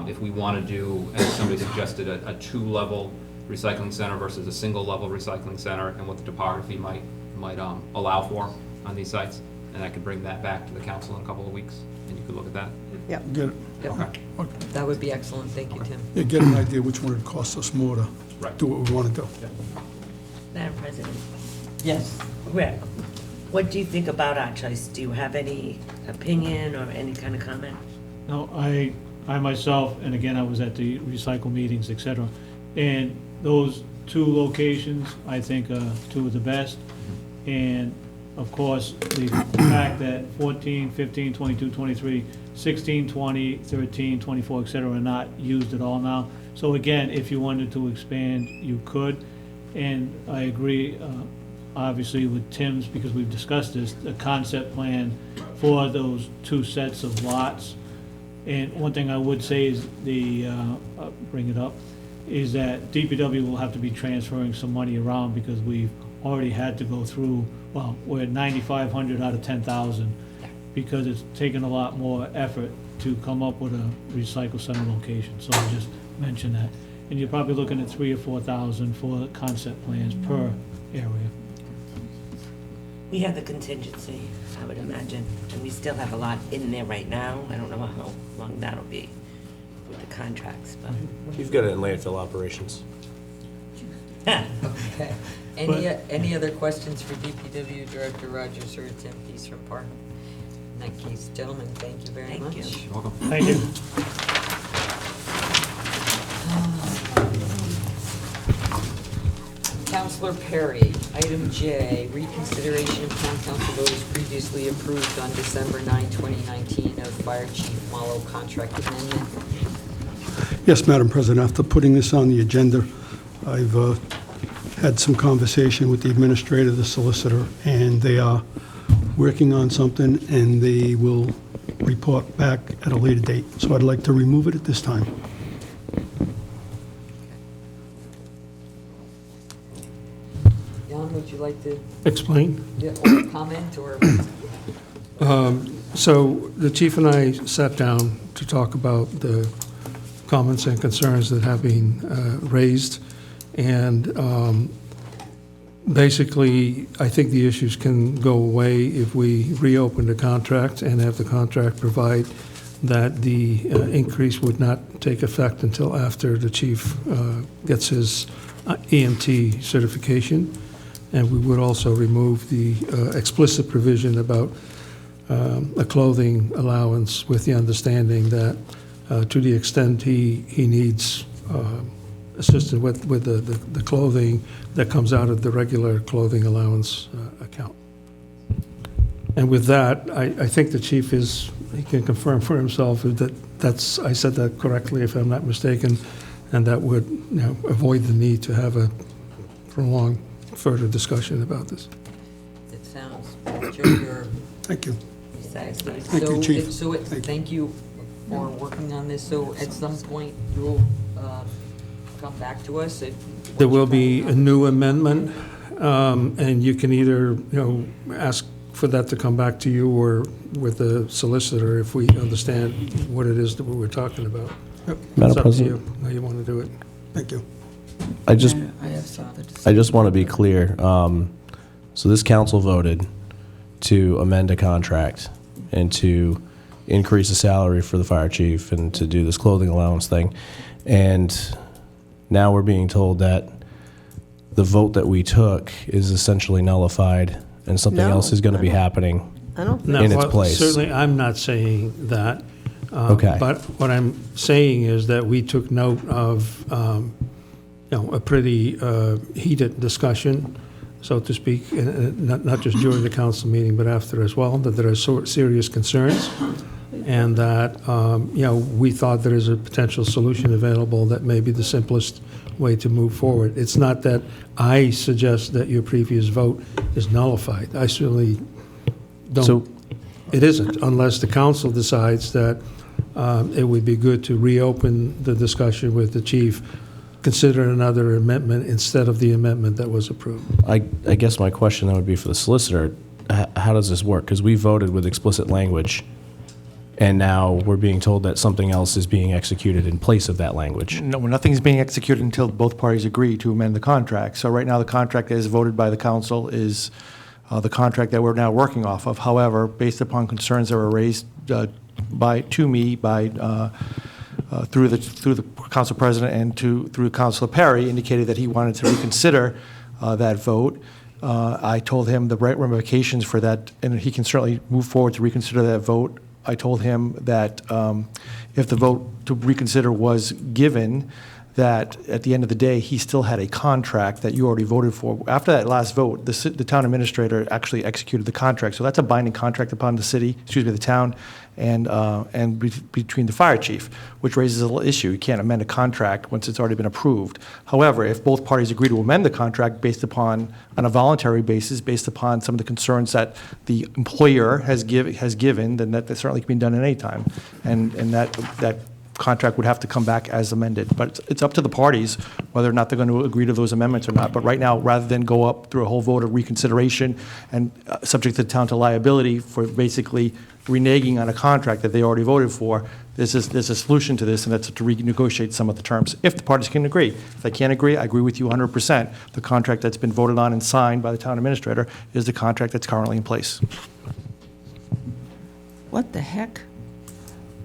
If we want to do, as somebody suggested, a two-level recycling center versus a single-level recycling center, and what the topography might allow for on these sites. And I could bring that back to the council in a couple of weeks, and you could look at that. Yep. Get it. Yep. That would be excellent, thank you, Tim. Yeah, get an idea which one it costs us more to do what we want to do. Madam President, Yes. Rick, what do you think about our choice? Do you have any opinion or any kind of comment? No, I myself, and again, I was at the recycle meetings, et cetera, and those two locations, I think, are two of the best. And of course, the fact that 14, 15, 22, 23, 16, 20, 13, 24, et cetera, are not used at all now. So again, if you wanted to expand, you could. And I agree, obviously, with Tim's, because we've discussed this, the concept plan for those two sets of lots. And one thing I would say is bring it up, is that DPW will have to be transferring some money around because we've already had to go through, well, we're at 9,500 out of 10,000 because it's taken a lot more effort to come up with a recycle center location. So I'll just mention that. And you're probably looking at 3,000 or 4,000 for concept plans per area. We have the contingency, I would imagine, and we still have a lot in there right now. I don't know how long that'll be with the contracts, but. You've got it in landfill operations. Okay. Any other questions for DPW Director Rogers or Tim Peace from Park? In that case, gentlemen, thank you very much. Thank you. You're welcome. Thank you. Counselor Perry, item J, reconsideration of town council votes previously approved on December 9, 2019 of Fire Chief Mallow contract amendment. Yes, Madam President, after putting this on the agenda, I've had some conversation with the administrator, the solicitor, and they are working on something, and they will report back at a later date. So I'd like to remove it at this time. Jan, would you like to Explain. or comment or? So the chief and I sat down to talk about the comments and concerns that have been raised. And basically, I think the issues can go away if we reopen the contract and have the contract provide that the increase would not take effect until after the chief gets his EMT certification. And we would also remove the explicit provision about a clothing allowance with the understanding that to the extent he needs assistance with the clothing that comes out of the regular clothing allowance account. And with that, I think the chief he can confirm for himself that I said that correctly, if I'm not mistaken, and that would avoid the need to have a prolonged further discussion about this. It sounds, Joe, Thank you. satisfied. Thank you, Chief. Thank you for working on this. So at some point, you'll come back to us? There will be a new amendment, and you can either, ask for that to come back to you or with the solicitor if we understand what it is that we were talking about. Madam It's up to President? you, how you want to do it. Thank you. I just I have something to say. I just want to be clear. So this council voted to amend a contract and to increase the salary for the fire chief and to do this clothing allowance thing. And now we're being told that the vote that we took is essentially nullified and something No, else is going to be I don't- happening I don't think. No, in its well, place. Certainly, I'm not saying that. Okay. But what I'm saying is that we took note of, a pretty heated discussion, so to speak, not just during the council meeting, but after as well, that there are serious concerns, and that, we thought there is a potential solution available that may be the simplest way to move forward. It's not that I suggest that your previous vote is nullified. I certainly So- don't. It isn't, unless the council decides that it would be good to reopen the discussion with the chief, consider another amendment instead of the amendment that was approved. I guess my question then would be for the solicitor, how does this work? Because we voted with explicit language, and now we're being told that something else is being executed in place of that language. No, nothing's being executed until both parties agree to amend the contract. So right now, the contract as voted by the council is the contract that we're now working off of. However, based upon concerns that were raised to me through the council president and through Councilor Perry, indicated that he wanted to reconsider that vote. I told him the right ramifications for that, and he can certainly move forward to reconsider that vote. I told him that if the vote to reconsider was given, that at the end of the day, he still had a contract that you already voted for. After that last vote, the town administrator actually executed the contract. So that's a binding contract upon the town, and between the fire chief, which raises a little issue. You can't amend a contract once it's already been approved. However, if both parties agree to amend the contract based upon, on a voluntary basis, based upon some of the concerns that the employer has given, then that certainly can be done at any time. And that contract would have to come back as amended. But it's up to the parties whether or not they're going to agree to those amendments or not. But right now, rather than go up through a whole vote of reconsideration and subject the town to liability for basically reneging on a contract that they already voted for, there's a solution to this, and that's to renegotiate some of the terms, if the parties can agree. If they can't agree, I agree with you 100%. The contract that's been voted on and signed by the town administrator is the contract that's currently in place. What the heck?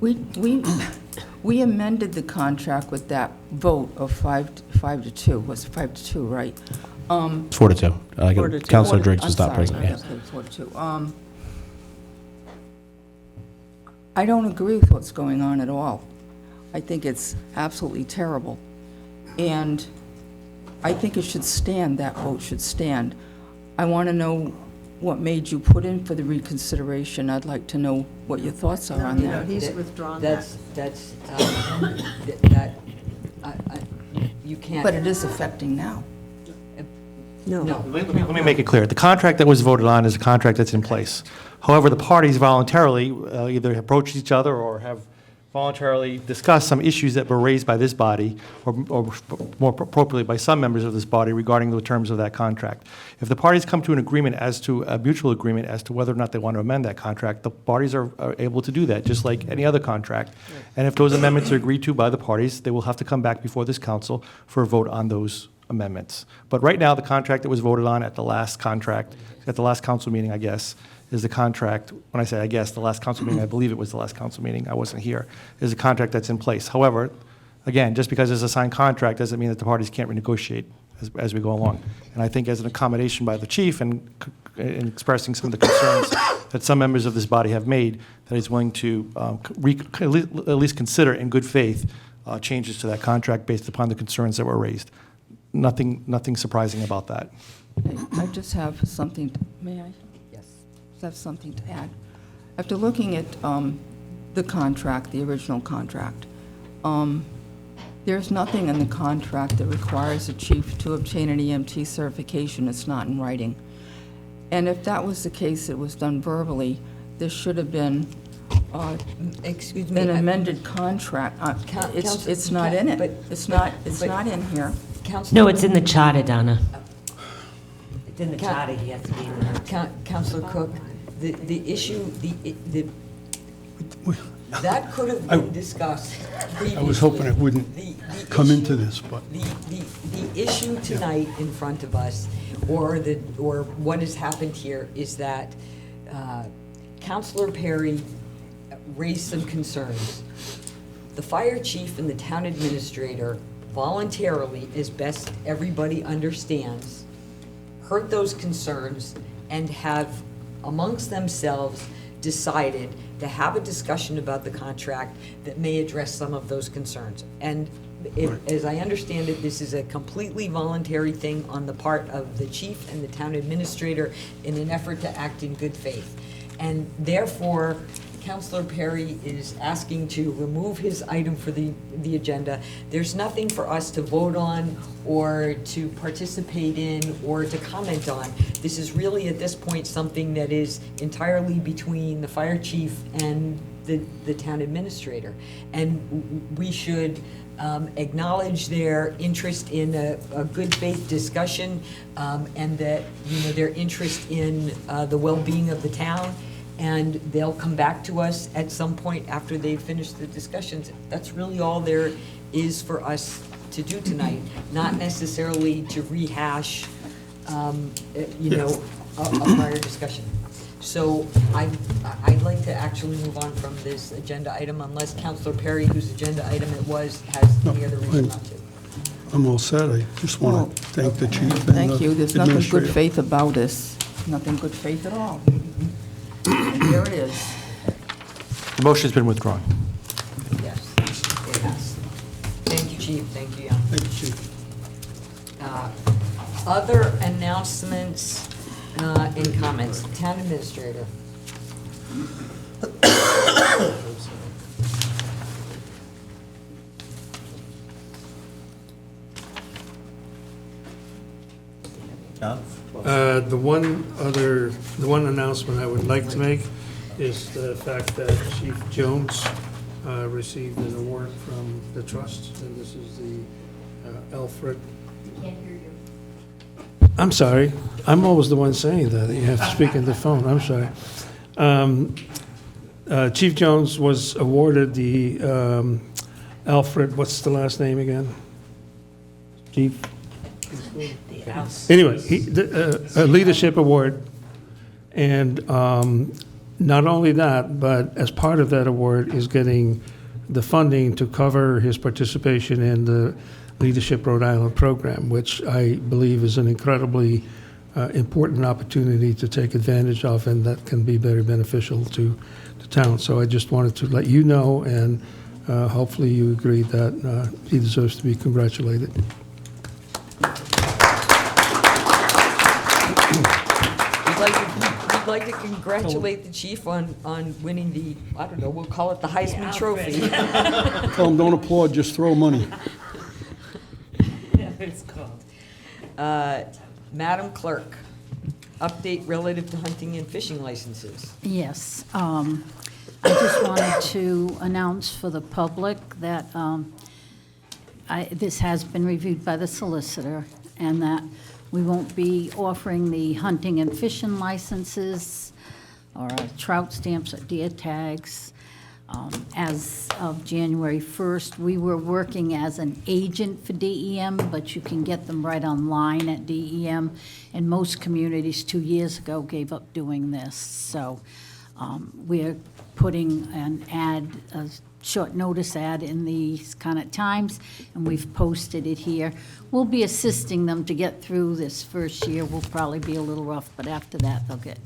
We amended the contract with that vote of 5-2. Was it 5-2, right? 4-2. Councilor Driggs is not present. Yeah. 4-2. I don't agree with what's going on at all. I think it's absolutely terrible. And I think it should stand, that vote should stand. I want to know what made you put in for the reconsideration. I'd like to know what your thoughts are on that. He's withdrawn You can't. But it is affecting now. No. Let me make it clear. The contract that was voted on is a contract that's in place. However, the parties voluntarily either approached each other or have voluntarily discussed some issues that were raised by this body, or more appropriately by some members of this body, regarding the terms of that contract. If the parties come to an agreement a mutual agreement as to whether or not they want to amend that contract, the parties are able to do that, just like any other contract. And if those amendments are agreed to by the parties, they will have to come back before this council for a vote on those amendments. But right now, the contract that was voted on at the last council meeting, I guess, is the contract, when I say I guess, the last council meeting, I believe it was the last council meeting, I wasn't here, is a contract that's in place. However, again, just because it's a signed contract doesn't mean that the parties can't renegotiate as we go along. And I think as an accommodation by the chief and expressing some of the concerns that some members of this body have made, that he's willing to at least consider in good faith changes to that contract based upon the concerns that were raised. Nothing surprising about that. I just have something, may I? Yes. I have something to add. After looking at the contract, the original contract, there's nothing in the contract that requires a chief to obtain an EMT certification. It's not in writing. And if that was the case, it was done verbally, there should have been an amended contract. It's not in it. It's not in here. No, it's in the charter, Donna. It's in the charter, he has to be in there. Councilor Cook, the issue, that could have been discussed previously. I was hoping it wouldn't come into this, but. The issue tonight in front of us, or what has happened here, is that Councilor Perry raised some concerns. The fire chief and the town administrator voluntarily, as best everybody understands, heard those concerns and have amongst themselves decided to have a discussion about the contract that may address some of those concerns. And as I understand it, this is a completely voluntary thing on the part of the chief and the town administrator in an effort to act in good faith. And therefore, Councilor Perry is asking to remove his item for the agenda. There's nothing for us to vote on or to participate in or to comment on. This is really, at this point, something that is entirely between the fire chief and the town administrator. And we should acknowledge their interest in a good faith discussion, and that, their interest in the well-being of the town. And they'll come back to us at some point after they've finished the discussions. That's really all there is for us to do tonight, not necessarily to rehash, a prior discussion. So I'd like to actually move on from this agenda item, unless Councilor Perry, whose agenda item it was, has any other reason not to. I'm all set. I just want to thank the chief and Thank you. There's nothing good administrator. faith about this. Nothing good faith at all. And here it is. The motion's been withdrawn. Yes, it has. Thank you, Chief. Thank you, Jan. Thank you, chief. Other announcements and comments. Town Administrator. The one announcement I would like to make is the fact that Chief Jones received an award from the trust, and this is the Alfred. Can't hear you. I'm sorry, I'm always the one saying that, you have to speak in the phone, I'm sorry. Chief Jones was awarded the Alfred, what's the last name again? Chief? Anyway, a leadership award, and not only that, but as part of that award is getting the funding to cover his participation in the Leadership Rhode Island program, which I believe is an incredibly important opportunity to take advantage of, and that can be very beneficial to the town. So I just wanted to let you know, and hopefully you agree that he deserves to be congratulated. We'd like to congratulate the chief on winning the, I don't know, we'll call it the Heisman Trophy. Tell them don't applaud, just throw money. It's called. Madam Clerk, update relative to hunting and fishing licenses. Yes. I just wanted to announce for the public that this has been reviewed by the solicitor, and that we won't be offering the hunting and fishing licenses or trout stamps or deer tags as of January 1st. We were working as an agent for DEM, but you can get them right online at DEM, and most communities 2 years ago gave up doing this. So we're putting an ad, a short notice ad in these kind of times, and we've posted it here. We'll be assisting them to get through this first year. Will probably be a little rough, but after that, they'll get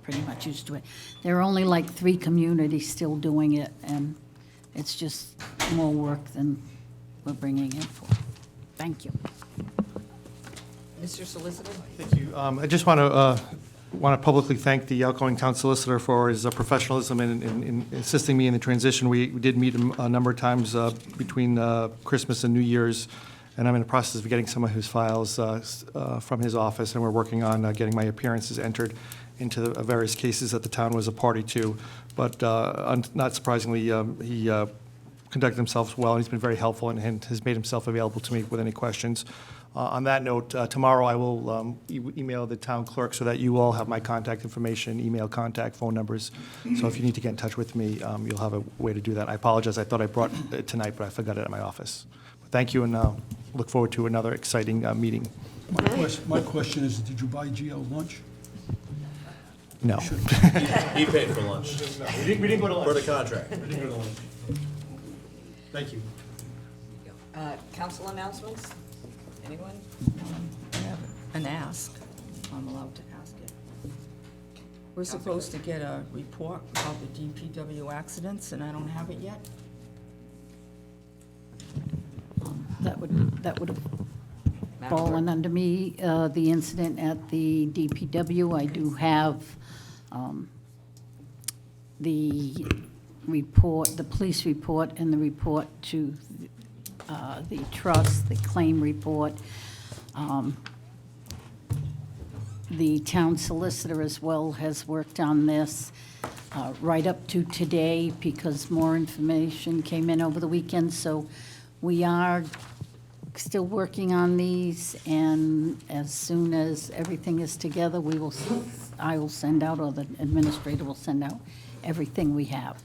pretty much used to it. There are only like 3 communities still doing it, and it's just more work than we're bringing in for. Thank you. Mr. Solicitor? Thank you. I just want to publicly thank the outgoing town solicitor for his professionalism in assisting me in the transition. We did meet a number of times between Christmas and New Year's, and I'm in the process of getting some of his files from his office, and we're working on getting my appearances entered into the various cases that the town was a party to. But not surprisingly, he conducted himself well, and he's been very helpful and has made himself available to me with any questions. On that note, tomorrow I will email the town clerk so that you all have my contact information, email contact, phone numbers. So if you need to get in touch with me, you'll have a way to do that. I apologize. I thought I brought it tonight, but I forgot it at my office. But thank you, and look forward to another exciting meeting. My question is, did you buy Gio lunch? No. He paid for lunch. We didn't go to lunch. For the contract. We didn't go to lunch. Thank you. Council announcements? Anyone? I have an ask. I'm allowed to ask it. We're supposed to get a report about the DPW accidents, and I don't have it yet. That would have fallen under me, the incident at the DPW. I do have the report, the police report, and the report to the trust, the claim report. The town solicitor as well has worked on this. right up to today because more information came in over the weekend. So we are still working on these, and as soon as everything is together, I will send out, or the administrator will send out everything we have.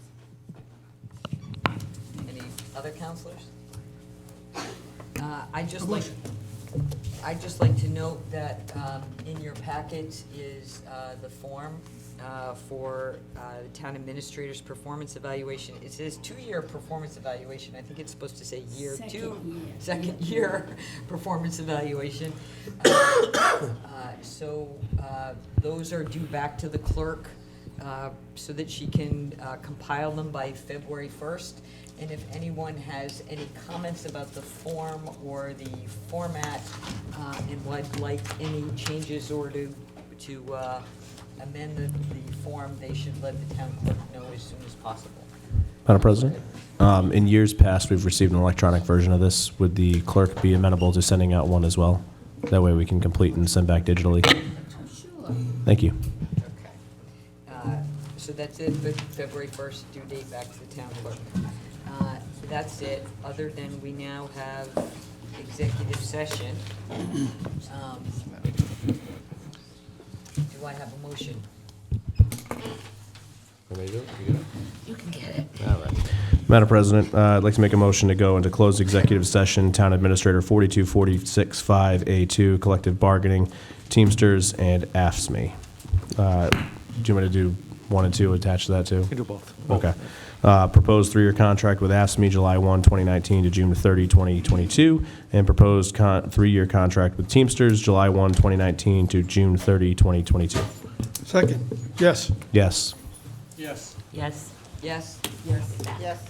Any other counselors? I'd just like to note that in your packet is the form for the town administrator's performance evaluation. It says 2-year performance evaluation. I think it's supposed to say year two. Second year performance evaluation. So those are due back to the clerk so that she can compile them by February 1st. And if anyone has any comments about the form or the format and would like any changes or to amend the form, they should let the town clerk know as soon as possible. Madam President, in years past, we've received an electronic version of this. Would the clerk be amenable to sending out one as well? That way we can complete and send back digitally. Sure. Thank you. So that's it, but February 1st due date back to the town clerk. That's it, other than we now have executive session. Do I have a motion? You can get it. Madam President, I'd like to make a motion to go into closed executive session, Town Administrator 42465A2, collective bargaining, Teamsters, and AFSCME. Do you want me to do 1 and 2 attached to that too? You can do both. Okay. Proposed 3-year contract with AFSCME, July 1, 2019 to June 30, 2022, and proposed 3-year contract with Teamsters, July 1, 2019 to June 30, 2022. Second, yes. Yes. Yes. Yes. Yes? Yes.